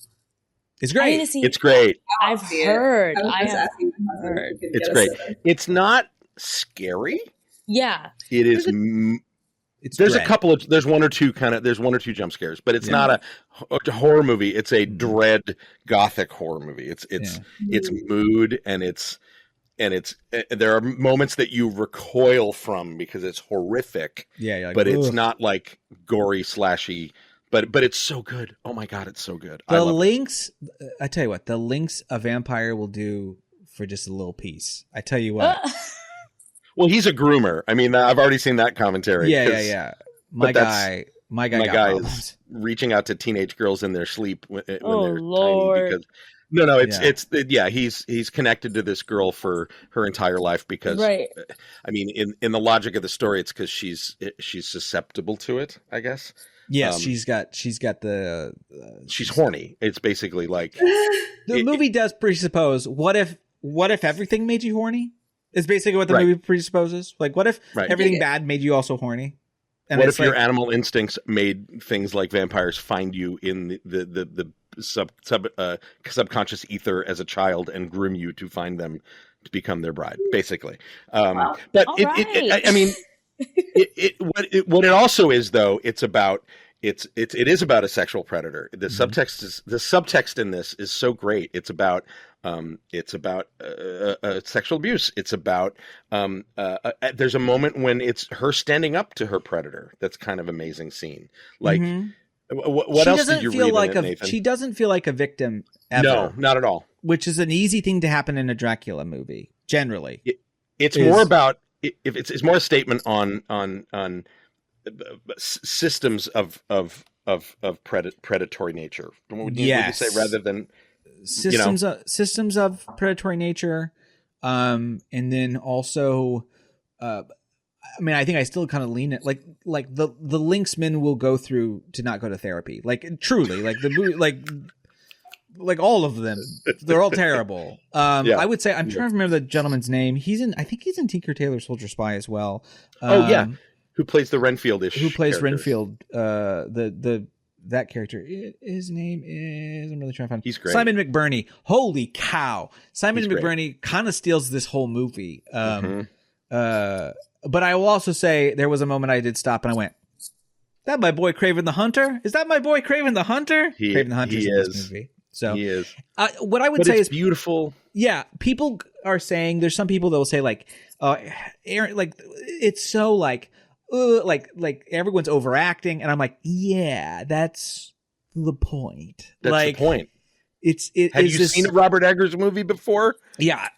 It's I need great. to see. It's great. I've See it. heard. I was I just have asking my husband if heard. he could It's get great. us a- It's not scary. Yeah. It is. It's There's dread. a couple of. There's one or two jump scares, but it's Yeah. not a horror movie. It's a dread gothic horror movie. It's mood and it's there are moments that you recoil from because it's horrific. Yeah, you're like, but it's "Ugh." not like gory slashy. But it's so good. Oh my god, it's so good. I The love it. links, I tell you what, the links a vampire will do for just a little piece. I tell you what. Well, he's a groomer. I mean, I've already seen that commentary. Yeah. My but guy my got guy problems. is reaching out to teenage girls in their sleep when Oh, they're Lord. tiny. Because he's connected to this girl for her entire life because Right. I mean, in the logic of the story, it's because she's susceptible to it. I guess. Yes, she's got the. She's horny. It's basically like The movie does presuppose what if everything made you horny? Is basically what the Right. movie presupposes. Like, what if Right. everything bad made you also horny? And what it's if your like- animal instincts made things like vampires find you in the subconscious ether as a child and groom you to find them to become their bride, basically? Wow. But All I mean, what it also is though, it is about a sexual predator. The subtext in this is so great. It's about sexual abuse. It's about there's a moment when it's her standing up to her predator. That's kind of amazing scene. Like Mhm. what She else doesn't did you feel read like in it, Nathan? she doesn't feel like a victim ever. No, not at all. Which is an easy thing to happen in a Dracula movie, generally. It's is- more about if it's more a statement on systems of predatory nature. Would you say rather than systems of predatory nature, and then also, I mean, I think I still kind of lean it like the Lynxmen will go through to not go to therapy, like truly, like the movie, like all of them, they're all terrible. I would say I'm trying to remember the gentleman's name. I think he's in Tinker Tailor Soldier Spy as well. Who plays the Renfield-ish? Who plays characters. Renfield? That character. His name is. I'm really trying to find. He's great. Simon McBurney. Holy cow! Simon He's great. McBurney kind of steals this whole movie. Mhm. But I will also say there was a moment I did stop and I went, "That my boy Craven the Hunter? Is that my boy Craven the Hunter?" Craven the Hunter's in this movie. So he is. what I would But say it's is beautiful. yeah, people are saying there's some people that will say like, Aaron, like it's so like everyone's overacting, and I'm like, yeah, that's the point. That's like, the point. It Have is you this, seen a Robert Eggers movie before? Yeah.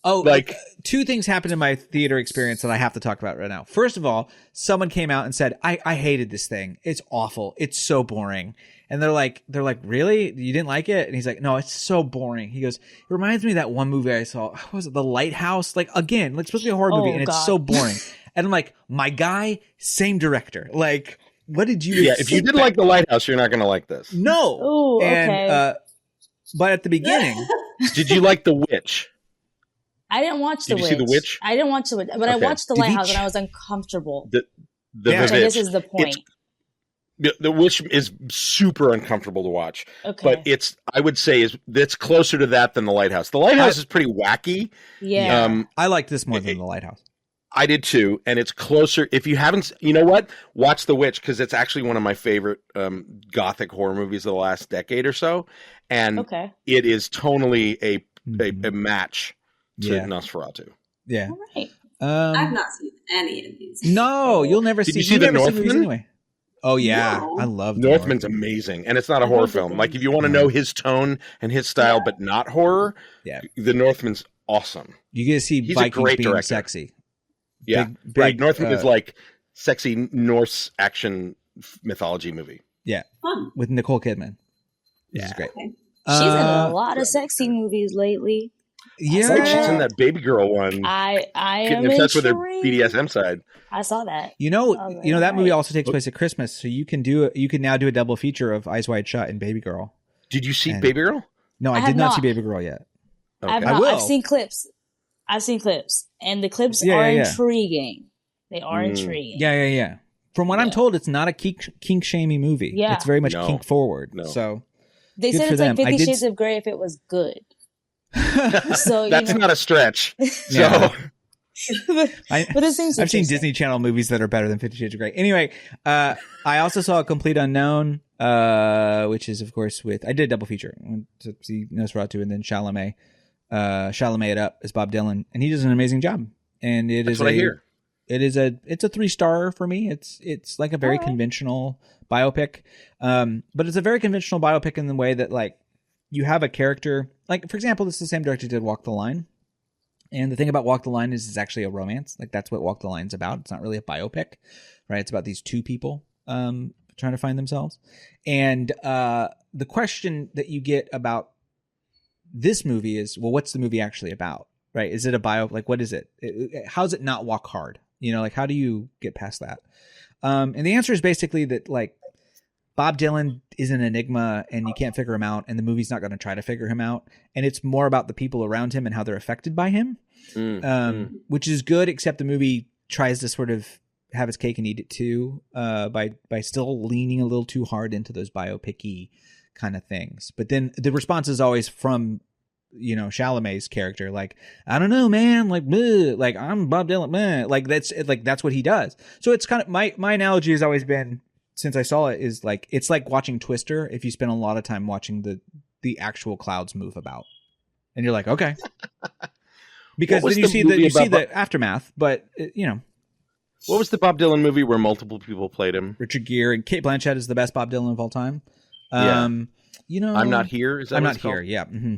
Oh, Like- two things happened in my theater experience that I have to talk about right now. First of all, someone came out and said, I hated this thing. It's awful. It's so boring. And they're like, really? You didn't like it? And he's like, no, it's so boring. He goes, it reminds me of that one movie I saw. What was it? The Lighthouse? Like, again, like, it's supposed to be a horror movie, and God. it's so boring. And I'm like, my guy, same director. Like, what did you Yeah, if you didn't like The Lighthouse, you're not going to like this. No. Ooh, And, okay. but at the beginning, Did you like The Witch? I didn't watch The Did you Witch. see The Witch? I didn't watch The Witch, but I Okay. watched The Did he Lighthouse and I was uncomfortable. The Yeah. Which I guess Witch. is the point. The Witch is super uncomfortable to watch. Okay. But I would say it's closer to that than The Lighthouse. The Lighthouse is pretty wacky. Yeah. I liked this more than The Lighthouse. I did too, and it's closer. If you haven't, you know what? Watch The Witch, because it's actually one of my favorite gothic horror movies of the last decade or so, and Okay. it is tonally a match to Yeah. Nosferatu. Yeah. All right. I've not seen any of these. No, you'll never Did see. you see The never see movies Northman? anyway. Oh yeah, No. I love Northman's Northman. amazing, and it's not a I horror heard good film. Like if things. you want to know his tone and his style, but not horror, Yeah. The Northman's awesome. You get to see He's a Vikings great being director. sexy. Yeah, Big, right. Northman is uh, like sexy Norse action mythology movie. Yeah, Fun. with Nicole Kidman. This is great. Okay. She's in Uh, a lot of sexy movies lately. It's like she's in that baby girl one. I Getting am in touch with her intrigued. BDSM side. I saw that. That movie also takes place at Christmas, so you can now do a double feature of Eyes Wide Shut and Baby Girl. Did you see And- Baby Girl? No, I I did have not not. see Baby Girl yet. I have Okay. not. will. I've seen clips. And the clips Yeah, are yeah, yeah. intriguing. They are intriguing. Yeah. From what I'm Yeah. told, it's not a kink shamey movie. Yeah. It's very much No. kink forward. No. So They Good said for it's like them. I 50 did Shades of Grey if it was good. So That's not a stretch. Yeah. So but it seems I've seen interesting. Disney Channel movies that are better than 50 Shades of Grey. Anyway, I also saw A Complete Unknown, which is, of course, I did a double feature. I went to see Nosferatu and then Chalamet. Chalamet it up as Bob Dylan, and he does an amazing job. And that's what I hear. It's a 3-star for me. It's like a very conventional biopic, but it's a very conventional biopic in the way that like you have a character. Like for example, this is the same director who did Walk the Line. And the thing about Walk the Line is it's actually a romance. Like that's what Walk the Line's about. It's not really a biopic, right? It's about these two people trying to find themselves. And the question that you get about this movie is, well, what's the movie actually about, right? Is it a bio? Like, what is it? How does it not walk hard? Like how do you get past that? And the answer is basically that like Bob Dylan is an enigma and you can't figure him out, and the movie's not going to try to figure him out. And it's more about the people around him and how they're affected by him, which is good, except the movie tries to sort of have its cake and eat it too, by still leaning a little too hard into those biopic-y kind of things. But then the response is always from, Chalamet's character, like, I don't know, man, like, bleh, like I'm Bob Dylan, man. Like that's what he does. So it's kind of my analogy has always been, since I saw it, is like it's like watching Twister if you spend a lot of time watching the actual clouds move about, and you're like, okay, because What was then you the see movie about the aftermath. But what was the Bob Dylan movie where multiple people played him? Richard Gere and Kate Blanchett is the best Bob Dylan of all time. Yeah. I'm Not Here. Is that I'm what Not it's called? Here. Yeah. Mm-hmm.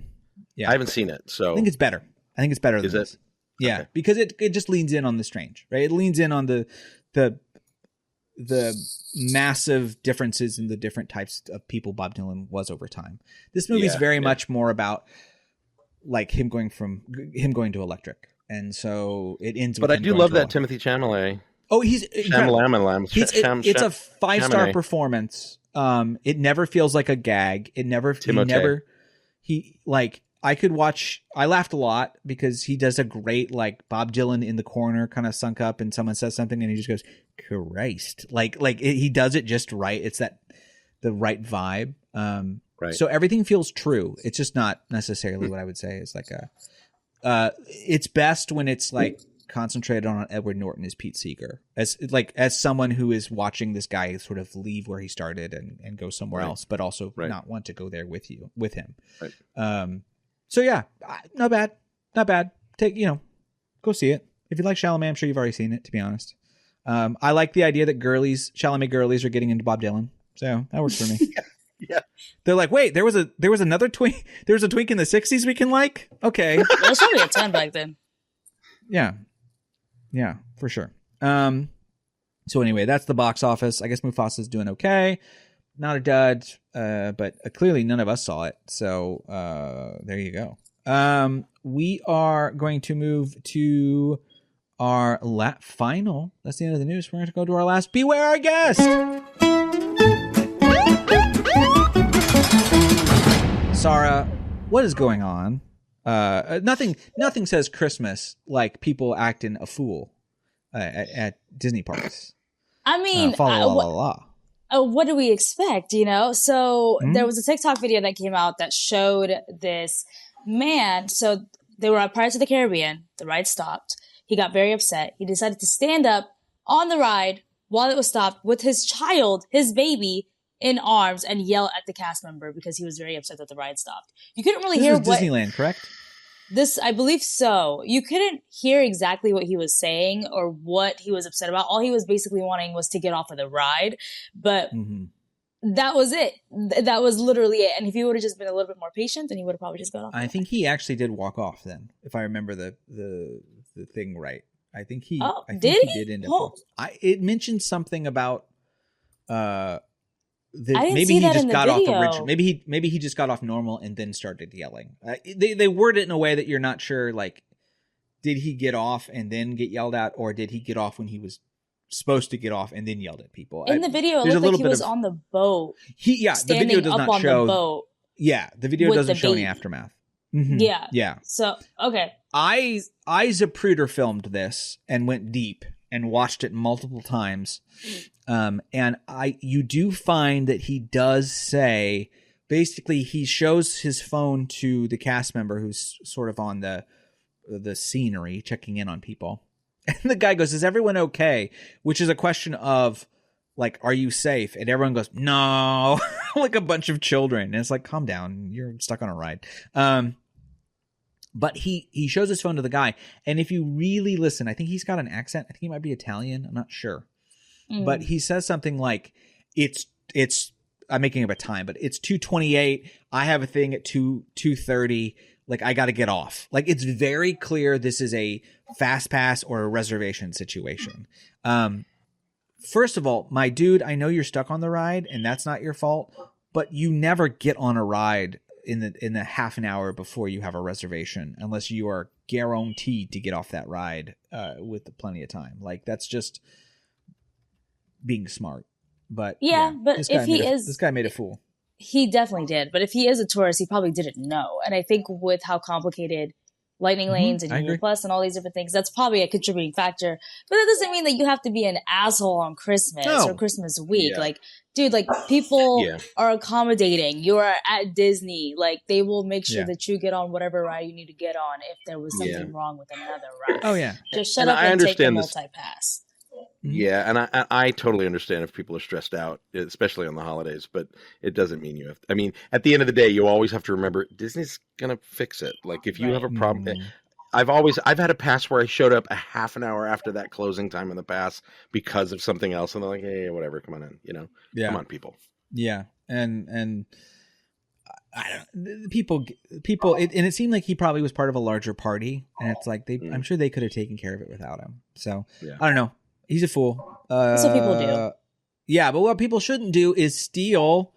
Yeah. I haven't seen it, so I think it's better. I think it's better Is than it? this. Yeah, Okay. because it just leans in on the strange, right? It leans in on the massive differences in the different types of people Bob Dylan was over time. This movie is very much more about like him going to Electric, and so it ends. But with I him do going love to that Electric. Timothy Chalamet. Oh, he's incredible. It's a 5-star Chalamet. performance. It never feels like a gag. Timothée. I laughed a lot because he does a great like Bob Dylan in the corner, kind of sunk up, and someone says something and he just goes, Christ. He does it just right. It's the right vibe. Right. So everything feels true. It's just not necessarily what I would say is like it's best when it's like concentrated on Edward Norton as Pete Seeger, as someone who is watching this guy sort of leave where he started and go somewhere else, but also not want to go there with him. Right. So yeah, not bad. Go see it. If you like Chalamet, I'm sure you've already seen it, to be honest. I like the idea that Chalamet girlies are getting into Bob Dylan. So that works for me. Yeah. They're like, wait, there was another twink. There was a twink in the 60s we can like? Okay. It was probably a 10 back then. Yeah, for sure. So anyway, that's the box office. I guess Mufasa's doing okay. Not a dud, but clearly none of us saw it. So there you go. We are going to move to our final. That's the end of the news. We're going to go to our last Beware Our Guest. Sarah, what is going on? Nothing says Christmas like people acting a fool at Disney parks. I mean, what do we expect, So there was a TikTok video that came out that showed this man. So they were at Pirates of the Caribbean. The ride stopped. He got very upset. He decided to stand up on the ride while it was stopped with his child, his baby, in arms and yell at the cast member because he was very upset that the ride stopped. You couldn't really hear This was Disneyland, correct? I believe so. You couldn't hear exactly what he was saying or what he was upset about. All he was basically wanting was to get off of the ride. But that was it. That was literally it. And if he would have just been a little bit more patient, then he would have probably just got off. I think he actually did walk off then, if I remember the thing right. I think he. Oh, I think did he he? did end up. Oh. It mentioned something about I didn't maybe see he that just in the got off video. original. Maybe he just got off normal and then started yelling. They word it in a way that you're not sure. Like, did he get off and then get yelled at, or did he get off when he was supposed to get off and then yelled at people? In the video, it there's a looked like little he bit was of- on the boat, the standing video does up not on show. the boat. Yeah, the video with doesn't the show any baby. aftermath. Mhm. Yeah. Yeah. So, okay. I Zapruder filmed this and went deep and watched it multiple times. And you do find that he does say, basically he shows his phone to the cast member who's sort of on the scenery checking in on people. And the guy goes, "Is everyone okay?" Which is a question of like, "Are you safe?" And everyone goes, "No," like a bunch of children. And it's like, calm down. You're stuck on a ride. But he shows his phone to the guy. And if you really listen, I think he's got an accent. I think he might be Italian. I'm not sure. But he says something like, it's I'm making up a time, but it's 2:28. I have a thing at 2:30. Like, I got to get off. Like, it's very clear this is a fast pass or a reservation situation. First of all, my dude, I know you're stuck on the ride and that's not your fault, but you never get on a ride in the half an hour before you have a reservation unless you are guaranteed to get off that ride with plenty of time. Like, that's just being smart. But Yeah, but this if guy this guy made a fool. He definitely did. But if he is a tourist, he probably didn't know. And I think with how complicated Lightning Lanes and I Union agree. Plus and all these different things, that's probably a contributing factor. But that doesn't mean that you have to be an asshole on Christmas No. or Christmas week. Yeah. Like, dude, like, people Yeah. are accommodating. You are at Disney. Like, they will make sure Yeah. that you get on whatever ride you need to get on if there was something Yeah. wrong with another ride. Oh yeah. Just shut And up I and take the understand this. multi-pass. Yeah, and I totally understand if people are stressed out, especially on the holidays, but it doesn't mean you have. I mean, at the end of the day, you always have to remember Disney's gonna fix it. Like, if you have a problem, I've had a pass where I showed up a half an hour after that closing time in the pass because of something else, and they're like, "Hey, whatever, come on in," Yeah. come on, people. Yeah, and I don't people and it seemed like he probably was part of a larger party, and it's like I'm sure they could have taken care of it without him. So Yeah. I don't know. He's a fool. That's what people do. Yeah, but what people shouldn't do is steal.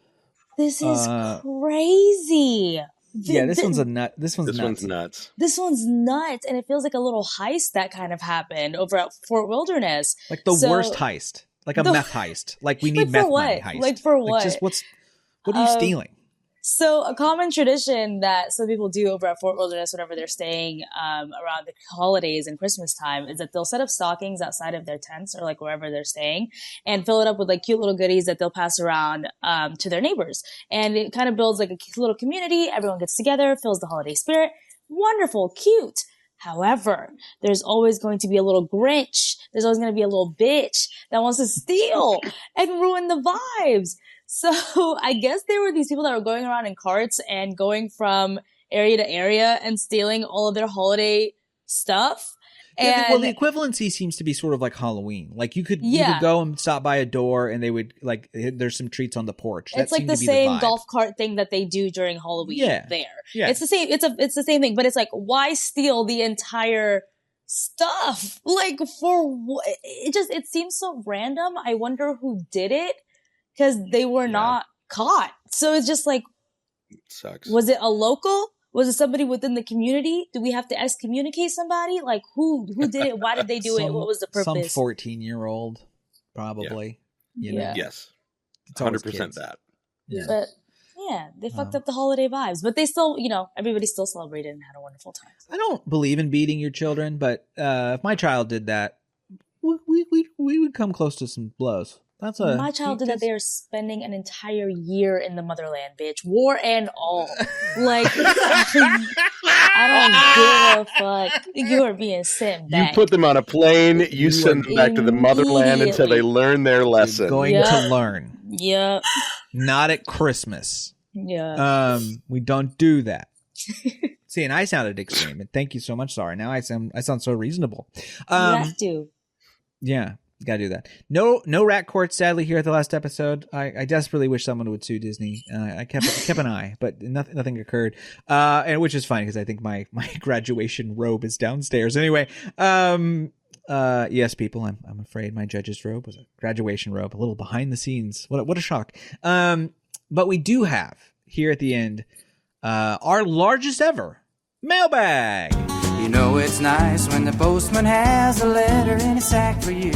This is crazy. Yeah, this one's a nut. This one's This nuts. one's nuts. This one's nuts, and it feels like a little heist that kind of happened over at Fort Wilderness. Like the So- worst heist, like a The- meth heist. Like we need Like, for meth what? money heist. Like, for what? just what are you stealing? So a common tradition that some people do over at Fort Wilderness whenever they're staying around the holidays and Christmas time is that they'll set up stockings outside of their tents or like wherever they're staying and fill it up with like cute little goodies that they'll pass around to their neighbors. And it kind of builds like a cute little community. Everyone gets together, feels the holiday spirit. Wonderful, cute. However, there's always going to be a little Grinch. There's always going to be a little bitch that wants to steal and ruin the vibes. So I guess there were these people that were going around in carts and going from area to area and stealing all of their holiday stuff. Yeah, And the equivalency seems to be sort of like Halloween. Like you could Yeah. go and stop by a door, and they would like there's some treats on the porch. That it's like seemed the to be same vibe. golf cart thing that they do during Halloween Yeah. there. Yeah. It's the same. It's the same thing, but it's like, why steal the entire stuff? Like for what? It seems so random. I wonder who did it because they were not caught. So it's just like, It sucks. was it a local? Was it somebody within the community? Do we have to excommunicate somebody? Like who did it? Why did they do it? What was the Some purpose? 14-year-old, probably. You know, Yeah. Yes, It's always 100% kids. that. Yeah. But yeah, they fucked up the holiday vibes. But they still, everybody still celebrated and had a wonderful time. I don't believe in beating your children, but if my child did that, we would come close to some blows. That's My child did that. They are spending an entire year in the motherland, bitch. War and all. Like, I don't give a fuck. You are being sent You back. put them on a plane, you send them back to the motherland until they Immediately. learn their lesson. going Yeah. to learn. Yep. Not at Christmas. Yeah. We don't do that. See, and I sounded extreme. And thank you so much. Sorry. Now I sound so reasonable. you have to. Yeah, gotta do that. No rat court, sadly, here at the last episode. I desperately wish someone would sue Disney. I kept an eye, but nothing occurred. And which is fine because I think my graduation robe is downstairs. Anyway, Yes, people, I'm afraid my judge's robe was a graduation robe, a little behind the scenes. What a shock. But we do have here at the end our largest ever mailbag. You know it's nice when the postman has a letter in a sack for you.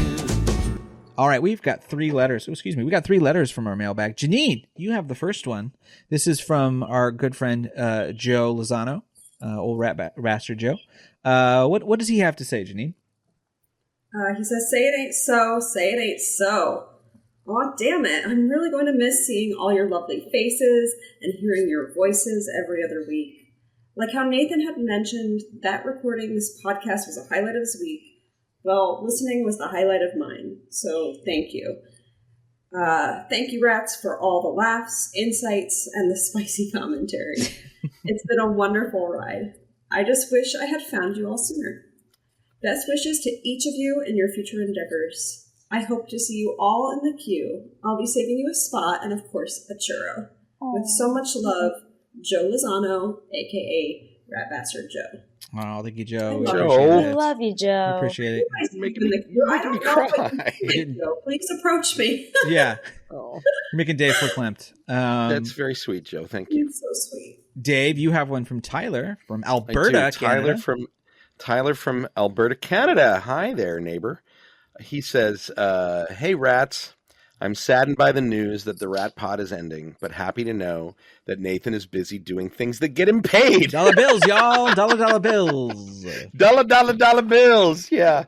All right, we've got 3 letters. We got 3 letters from our mailbag. Janine, you have the first one. This is from our good friend Joe Lozano, old bastard Joe. What does he have to say, Janine? He says, "Say it ain't so, say it ain't so. Aw, damn it. I'm really going to miss seeing all your lovely faces and hearing your voices every other week. Like how Nathan had mentioned, that recording this podcast was a highlight of his week. Well, listening was the highlight of mine, so thank you. Thank you, Rats, for all the laughs, insights, and the spicy commentary. It's been a wonderful ride. I just wish I had found you all sooner. Best wishes to each of you in your future endeavors. I hope to see you all in the queue. I'll be saving you a spot and, of course, a churro. With so much love, Joe Lozano, a.k.a. Rat Bastard Joe." Oh, thank you, Joe. I love you, Joe. Appreciate it. You're making me cry. Joe, please approach me. Yeah. Oh, You're making Dave verklempt. that's very sweet, Joe. Thank you. It's so sweet. Dave, you have one from Tyler from I Alberta, do. Canada. Tyler from Alberta, Canada. Hi there, neighbor. He says, "Hey, Rats. I'm saddened by the news that the Rat Pod is ending, but happy to know that Nathan is busy doing things that get him paid. Dollar bills, y'all. Dollar bills. Dollar bills. Yeah.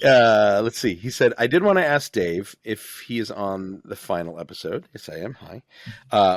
Let's see. He said, I did want to ask Dave if he is on the final episode. Yes, I am. Hi.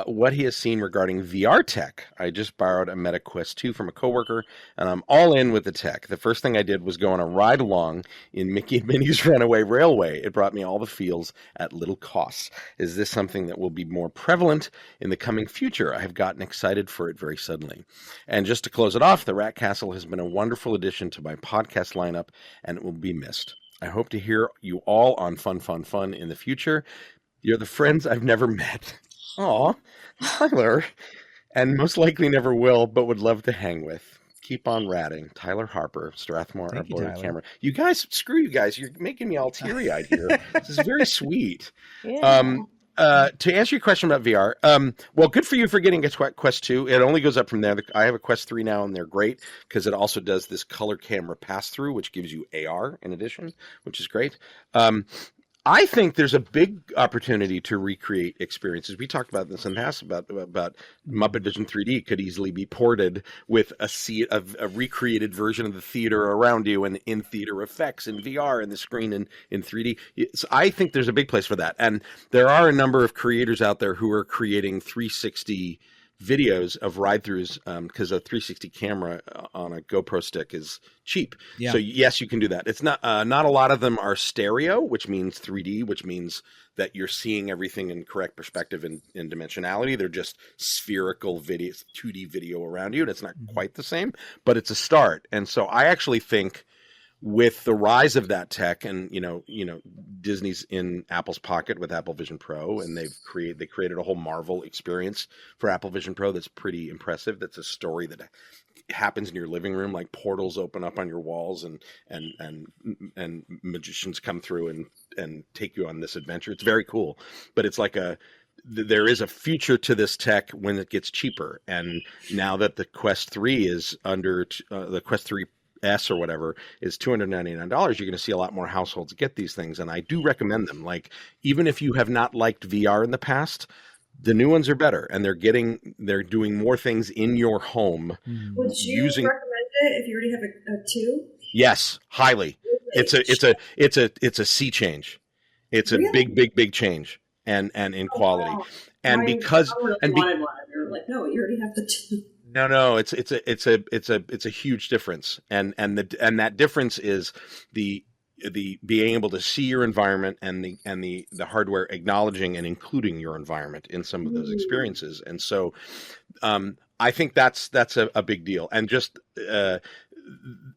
What he has seen regarding VR tech. I just borrowed a Meta Quest 2 from a coworker, and I'm all in with the tech. The first thing I did was go on a ride along in Mickey and Minnie's Runaway Railway. It brought me all the feels at little cost. Is this something that will be more prevalent in the coming future? I have gotten excited for it very suddenly. And just to close it off, the Rat Castle has been a wonderful addition to my podcast lineup, and it will be missed. I hope to hear you all on Fun in the future. You're the friends I've never met. Aw, Tyler. And most likely never will, but would love to hang with. Keep on ratting. Tyler Harper, Strathmore, Thank you, Alberta, Tyler. Camera. You guys, screw you guys. You're making me all teary-eyed here. This is very sweet. Yeah. To answer your question about VR, well, good for you for getting a Quest 2. It only goes up from there. I have a Quest 3 now, and they're great because it also does this color camera pass-through, which gives you AR in addition, which is great. I think there's a big opportunity to recreate experiences. We talked about this in the past about Muppet Vision 3D could easily be ported with a recreated version of the theater around you and in theater effects in VR and the screen in 3D. So I think there's a big place for that. And there are a number of creators out there who are creating 360 videos of ride-throughs because a 360 camera on a GoPro stick is cheap. Yeah. So yes, you can do that. It's not a lot of them are stereo, which means 3D, which means that you're seeing everything in correct perspective and dimensionality. They're just spherical video, 2D video around you, and it's not quite the same, but it's a start. And so I actually think with the rise of that tech, and you know, Disney's in Apple's pocket with Apple Vision Pro, and they created a whole Marvel experience for Apple Vision Pro that's pretty impressive. That's a story that happens in your living room, like portals open up on your walls, and magicians come through and take you on this adventure. It's very cool, but it's like there is a future to this tech when it gets cheaper. And now that the Quest 3 is under the Quest 3 S or whatever is $299, you're going to see a lot more households get these things. And I do recommend them. Like, even if you have not liked VR in the past, the new ones are better, and they're doing more things in your home. Would you recommend it if you already have a 2? Yes, highly. It's a sea change. It's a big change and in quality. Wow. And I because wanted one. You're like, no, you already have the 2. No, it's a huge difference, and that difference is the being able to see your environment and the hardware acknowledging and including your environment in some of those experiences. And so I think that's a big deal. And just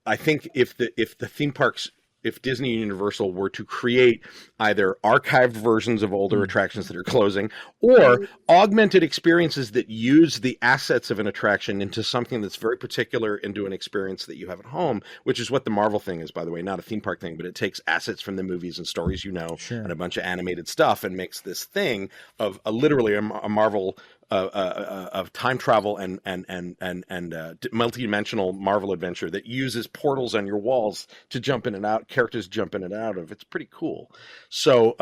I think if the theme parks if Disney and Universal were to create either archived versions of older attractions that are closing, or augmented experiences that use the assets of an attraction into something that's very particular, into an experience that you have at home, which is what the Marvel thing is, by the way, not a theme park thing, but it takes assets from the movies and stories, and a bunch of animated stuff, and makes this thing of literally a Marvel of time travel and multi-dimensional Marvel adventure that uses portals on your walls to jump in and out, characters jump in and out of. It's pretty cool. So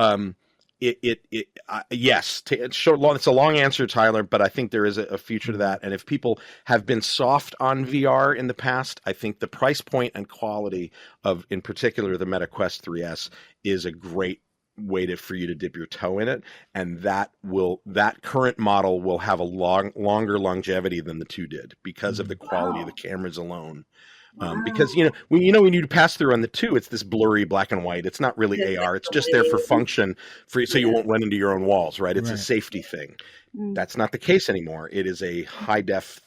yes, it's a long answer, Tyler, but I think there is a future to that. And if people have been soft on VR in the past, I think the price point and quality of, in particular, the Meta Quest 3S is a great way for you to dip your toe in it, and that current model will have a longer longevity than the 2 did because of the quality of the cameras alone. Because when you pass through on the 2, it's this blurry black and white. It's not really AR. It's just there for function, so you won't run into your own walls, right? It's a safety thing. That's not the case anymore. It is a high def,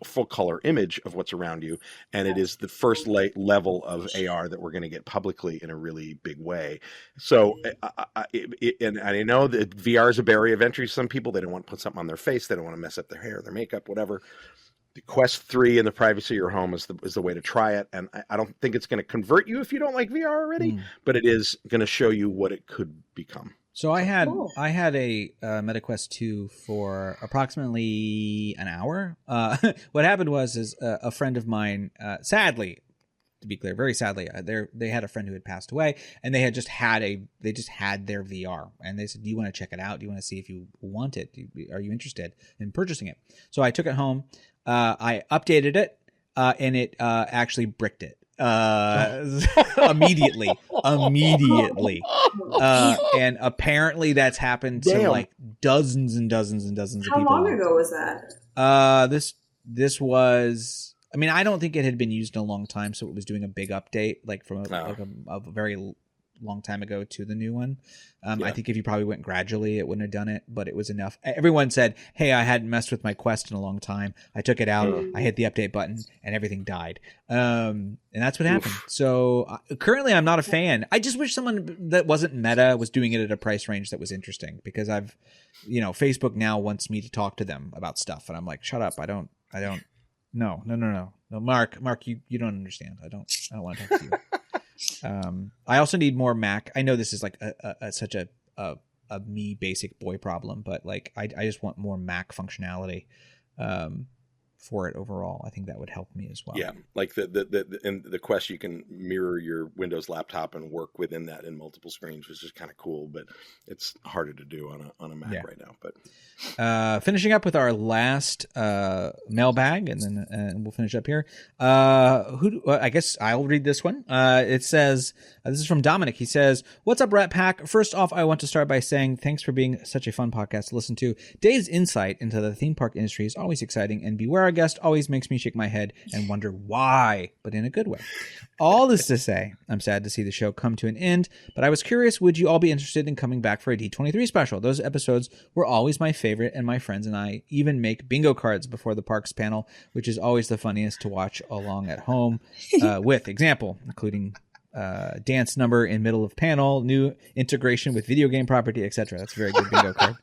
full color image of what's around you, and it is the first level of AR that we're going to get publicly in a really big way. So and I know that VR is a barrier of entry. Some people, they don't want to put something on their face, they don't want to mess up their hair, their makeup, whatever. The Quest 3 in the privacy of your home is the way to try it, and I don't think it's going to convert you if you don't like VR already, but it is going to show you what it could become. So I had a MetaQuest 2 for approximately an hour. What happened was a friend of mine, sadly, to be clear, very sadly, they had a friend who had passed away, and they just had their VR, and they said, "Do you want to check it out? Do you want to see if you want it? Are you interested in purchasing it?" So I took it home, I updated it, and it actually bricked it. Immediately. And apparently that's happened to like dozens and dozens and dozens of people. How long ago was that? This was, I mean, I don't think it had been used in a long time, so it was doing a big update, like from a very long time ago to the new one. I think if you probably went gradually, it wouldn't have done it, but it was enough. Everyone said, "Hey, I hadn't messed with my Quest in a long time. I took it out, I hit the update button, and everything died." And that's what happened. So currently, I'm not a fan. I just wish someone that wasn't Meta was doing it at a price range that was interesting, because Facebook now wants me to talk to them about stuff, and I'm like, shut up. I don't. No, Mark, you don't understand. I don't want to talk to you. I also need more Mac. I know this is like such a me basic boy problem, but like I just want more Mac functionality for it overall. I think that would help me as well. Yeah, like in the Quest, you can mirror your Windows laptop and work within that in multiple screens, which is kind of cool, but it's harder to do on a Mac right now. But finishing up with our last mailbag, and then we'll finish up here. I guess I'll read this one. It says, this is from Dominic. He says, "What's up, Rat Pack? First off, I want to start by saying thanks for being such a fun podcast to listen to. Dave's insight into the theme park industry is always exciting, and Beware Our Guest always makes me shake my head and wonder why, but in a good way. All this to say, I'm sad to see the show come to an end, but I was curious, would you all be interested in coming back for a D23 special? Those episodes were always my favorite, and my friends and I even make bingo cards before the parks panel, which is always the funniest to watch along at home with. Example, including dance number in middle of panel, new integration with video game property, etc." That's a very good bingo card.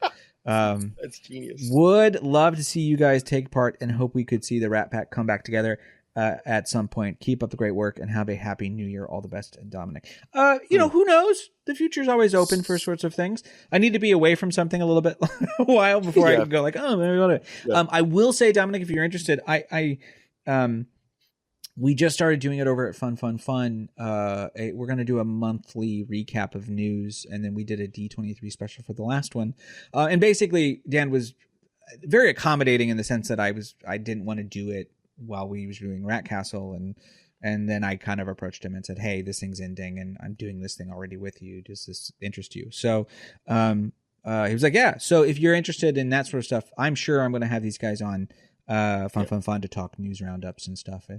That's genius. Would love to see you guys take part, and hope we could see the Rat Pack come back together at some point. Keep up the great work and have a happy new year. All the best, Dominic. Who knows? The future's always open for sorts of things. I need to be away from something a little bit a while before I can go like, oh, maybe I'll do it. I will say, Dominic, if you're interested, we just started doing it over at Fun. We're going to do a monthly recap of news, and then we did a D23 special for the last one. And basically, Dan was very accommodating in the sense that I didn't want to do it while we was doing Rat Castle, and then I kind of approached him and said, "Hey, this thing's ending, and I'm doing this thing already with you. Does this interest you?" So he was like, "Yeah." So if you're interested in that sort of stuff, I'm sure I'm going to have these guys on. Fun to talk news roundups and stuff.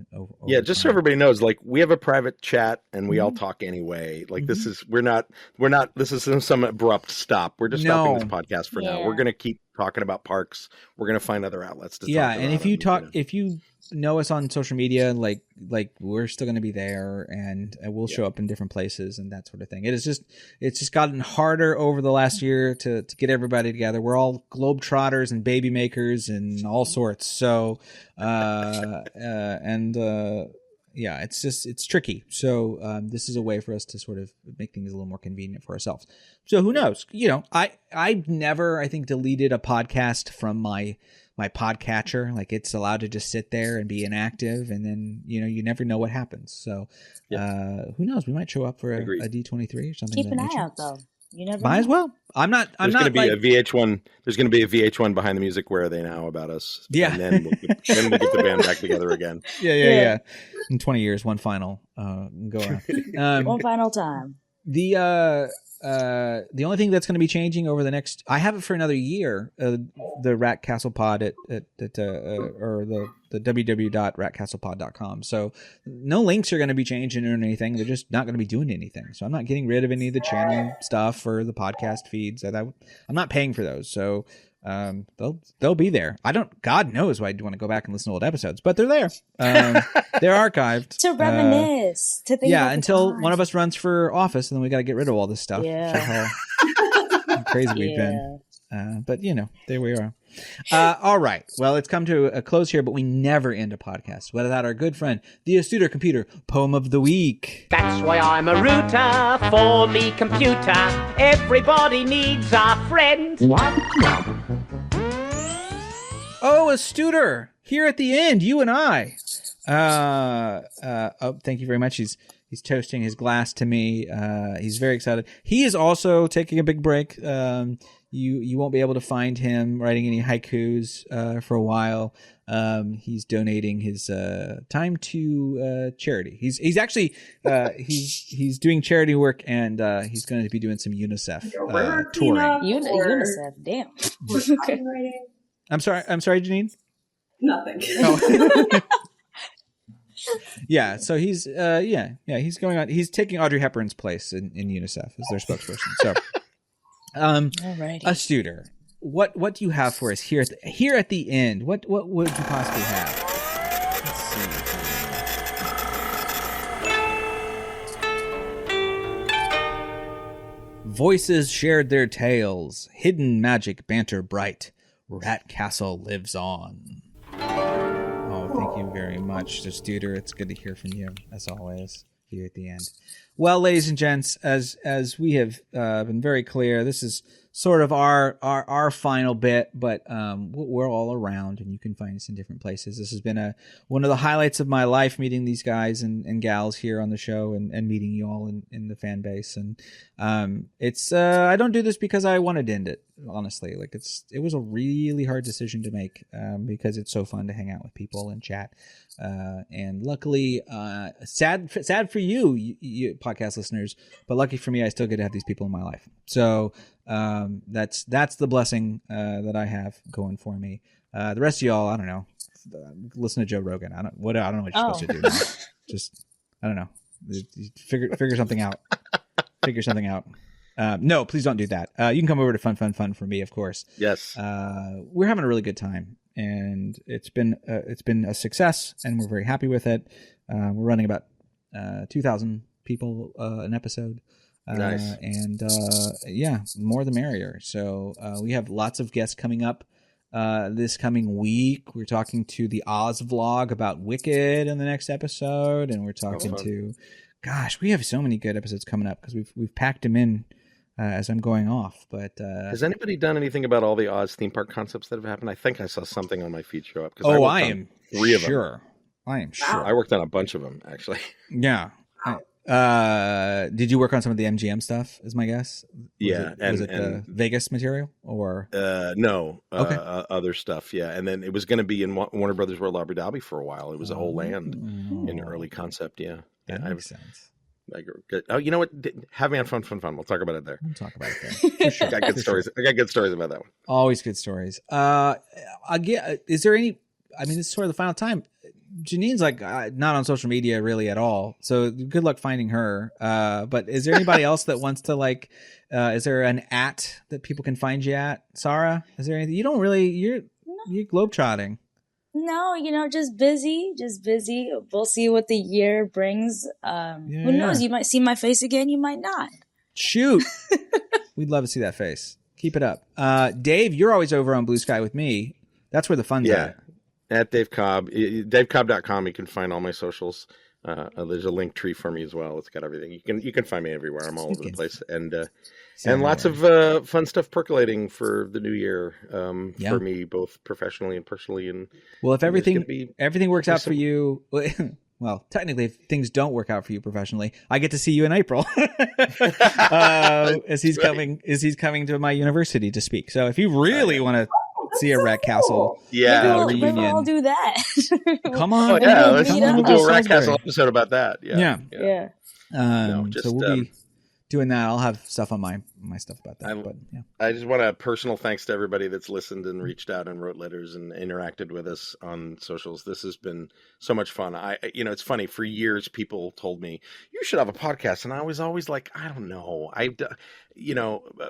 Just so everybody knows, like, we have a private chat and we all talk anyway. Like, this is this is some abrupt stop. We're just stopping this podcast for now. We're going to keep talking about parks. We're going to find other outlets to talk about. And if you talk, if you know us on social media, like we're still going to be there, and we'll show up in different places and that sort of thing. It's just gotten harder over the last year to get everybody together. We're all globetrotters and baby makers and all sorts. So, yeah, it's tricky. So this is a way for us to sort of make things a little more convenient for ourselves. So who knows? You know, I've never, I think, deleted a podcast from my podcatcher. Like, it's allowed to just sit there and be inactive, and then, you know, you never know what happens. So who knows? We might show up for a D23 or something. Keep an eye out, though. You never might know. as well. There's going to be a VH1. There's going to be a VH1 Behind the Music. Where are they now about us? Yeah. And then we'll get the band back together again. Yeah. In 20 years, one final go around. One final time. The only thing that's going to be changing over the next, I have it for another year, the Rat Castle Pod or the www.ratcastlepod.com. So no links are going to be changing or anything. They're just not going to be doing anything. So I'm not getting rid of any of the channel stuff or the podcast feeds. I'm not paying for those. So they'll be there. God knows why I'd want to go back and listen to old episodes, but they're there. They're archived To reminisce. To think about the until time. one of us runs for office, and then we got to get rid of all this stuff. Yeah. How crazy we've been. But you know, there we are. All right. Well, it's come to a close here, but we never end a podcast without our good friend, the Astuter Computer Poem of the Week. That's why I'm a router for me computer. Everybody needs a friend. Oh, Astuter, here at the end, you and I. Thank you very much. He's toasting his glass to me. He's very excited. He is also taking a big break. You won't be able to find him writing any haikus for a while. He's donating his time to charity. He's actually he's doing charity work, and he's going to be doing some UNICEF touring. UNICEF, damn. Okay. I'm sorry, Janine. Nothing. Oh. Yeah, so he's he's going on. He's taking Audrey Hepburn's place in UNICEF as their spokesperson. So, Astuter, what do you have for us here at the end? What would you possibly have? Let's see. Voices shared their tales, hidden magic banter bright. Rat Castle lives on. Oh, thank you very much, Astuter. It's good to hear from you, as always, here at the end. Well, ladies and gents, as we have been very clear, this is sort of our final bit, but we're all around, and you can find us in different places. This has been one of the highlights of my life, meeting these guys and gals here on the show, and meeting you all in the fan base. And it's I don't do this because I wanted to end it, honestly. Like, it was a really hard decision to make, because it's so fun to hang out with people and chat. And luckily, sad for you podcast listeners, but lucky for me, I still get to have these people in my life. So that's the blessing that I have going for me. The rest of y'all, I don't know. Listen to Joe Rogan. I don't know what you're supposed to do now. Just, I don't know. Figure something out. Figure something out. No, please don't do that. You can come over to Fun for me, of course. Yes. We're having a really good time, and it's been a success, and we're very happy with it. We're running about 2,000 people an episode. Nice. And more the merrier. So we have lots of guests coming up this coming week. We're talking to the Oz vlog about Wicked in the next episode, and we're talking gosh, we have so many good episodes coming up because we've packed them in as I'm going off. But has anybody done anything about all the Oz theme park concepts that have happened? I think I saw something on my feed show up. I am three of them. sure. I am sure. I worked on a bunch of them, actually. Yeah. Did you work on some of the MGM stuff, is my guess? Was it Vegas material or? No. Okay. Other stuff, yeah. And then it was going to be in Warner Brothers World Abu Dhabi for a while. It was a whole land in early concept, yeah. That makes sense. Oh, you know what? Have me on Fun. We'll talk about it there. We'll talk about it there. For sure. I got good stories. I got good stories about that one. Always good stories. Again, is there any? I mean, this is sort of the final time. Janine's like not on social media really at all, so good luck finding her. But is there anybody else that wants to is there an @ that people can find you at? Sarah, is there anything? You don't really. You're globetrotting. No, just busy. We'll see what the year brings. Who knows? You might see my face again. You might not. Shoot. We'd love to see that face. Keep it up. Dave, you're always over on Blue Sky with me. That's where the fun's at. At Dave Cobb. DaveCobb.com. You can find all my socials. There's a link tree for me as well. It's got everything. You can find me everywhere. I'm all over the place. And lots of fun stuff percolating for the new year for me, both professionally and personally. And well, if everything works out for you, well, technically, if things don't work out for you professionally, I get to see you in April as he's coming to my university to speak. So if you really want to see a Rat Castle reunion, maybe we'll do that. Come on, we'll do a Rat Castle episode about that. Yeah. So we'll be doing that. I'll have stuff on my stuff about that. I just want a personal thanks to everybody that's listened and reached out and wrote letters and interacted with us on socials. This has been so much fun. It's funny. For years, people told me you should have a podcast, and I was always like, I don't know.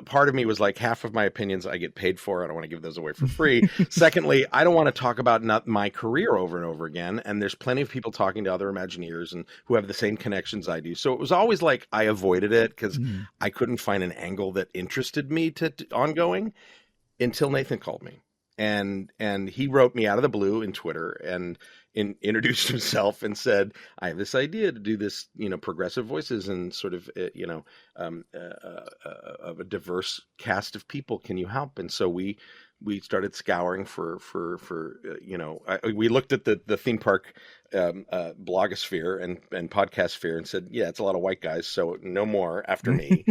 Part of me was like, half of my opinions I get paid for. I don't want to give those away for free. Secondly, I don't want to talk about my career over and over again. And there's plenty of people talking to other Imagineers and who have the same connections I do. So it was always like I avoided it because I couldn't find an angle that interested me to ongoing until Nathan called me. And he wrote me out of the blue in Twitter and introduced himself and said, I have this idea to do this, progressive voices and sort of, of a diverse cast of people. Can you help? And so we started scouring for we looked at the theme park blogosphere and podcast sphere and said, yeah, it's a lot of white guys. So no more after me.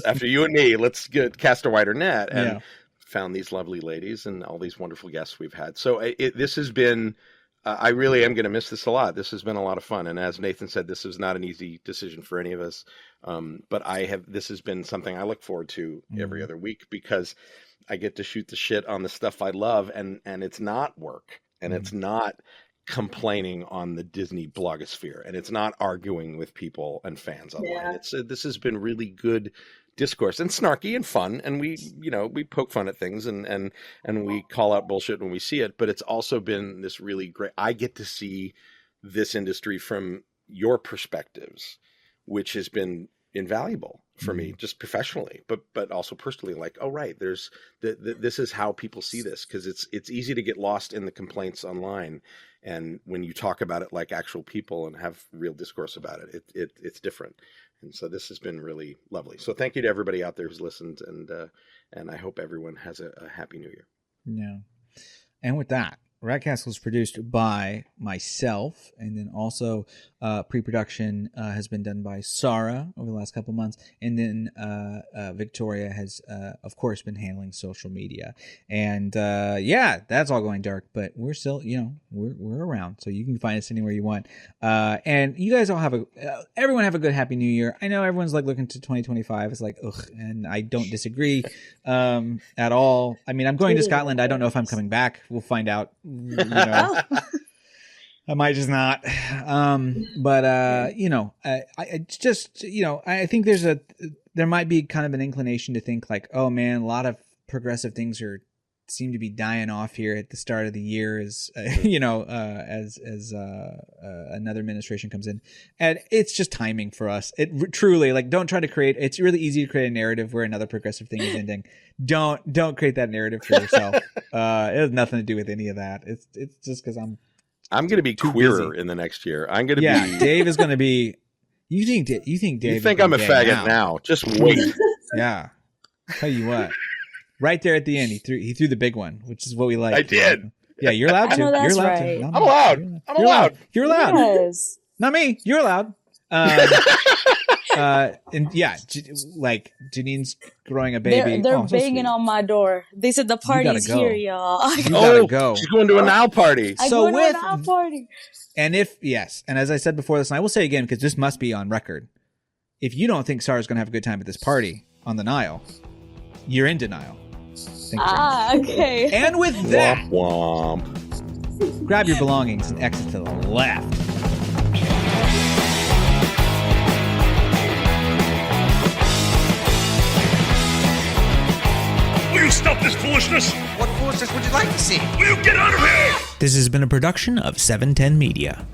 After you and me, let's cast a wider net. And found these lovely ladies and all these wonderful guests we've had. So this has been, I really am going to miss this a lot. This has been a lot of fun. And as Nathan said, this is not an easy decision for any of us. But this has been something I look forward to every other week because I get to shoot the shit on the stuff I love and it's not work and it's not complaining on the Disney blogosphere and it's not arguing with people and fans online. This has been really good discourse and snarky and fun, and we poke fun at things and we call out bullshit when we see it, but it's also been this really great, I get to see this industry from your perspectives, which has been invaluable for me just professionally, but also personally, like, oh right, there's this is how people see this, because it's easy to get lost in the complaints online, and when you talk about it like actual people and have real discourse about it, it's different. And so this has been really lovely. So thank you to everybody out there who's listened, and I hope everyone has a happy new year. Yeah. And with that, Rat Castle is produced by myself, and then also pre-production has been done by Sarah over the last couple months, and then Victoria has, of course, been handling social media. And that's all going dark, but we're still, we're around, so you can find us anywhere you want. And you guys all everyone have a good Happy New Year. I know everyone's like looking to 2025. It's like, ugh, and I don't disagree at all. I mean, I'm going to Scotland. I don't know if I'm coming back. We'll find out. I might just not. I think there might be kind of an inclination to think like, oh man, a lot of progressive things seem to be dying off here at the start of the year as another administration comes in, and it's just timing for us. It truly, like, don't try to create, it's really easy to create a narrative where another progressive thing is ending. Don't create that narrative for yourself. It has nothing to do with any of that. It's just because I'm going to be queerer in the next year. I'm going to be. Dave is going to be. You think Dave? You think I'm a faggot now? Just wait. Yeah. Tell you what. Right there at the end, he threw the big one, which is what we like. I did. Yeah, you're allowed to. You're allowed right. to. I'm allowed. I'm allowed. You're allowed. Yes. Not me. You're allowed. And yeah, like Janine's growing a baby. They're banging on my door. They said the party's here, y'all. You gotta go. She's going to a now party. I'm going to a now party. And and as I said before this, and I will say again because this must be on record, if you don't think Sarah's going to have a good time at this party on the Nile, you're in denial. Okay. And with that, womp, womp. Grab your belongings and exit to the left. Will you stop this foolishness? What foolishness would you like to see? Will you get out of here? This has been a production of 710 Media.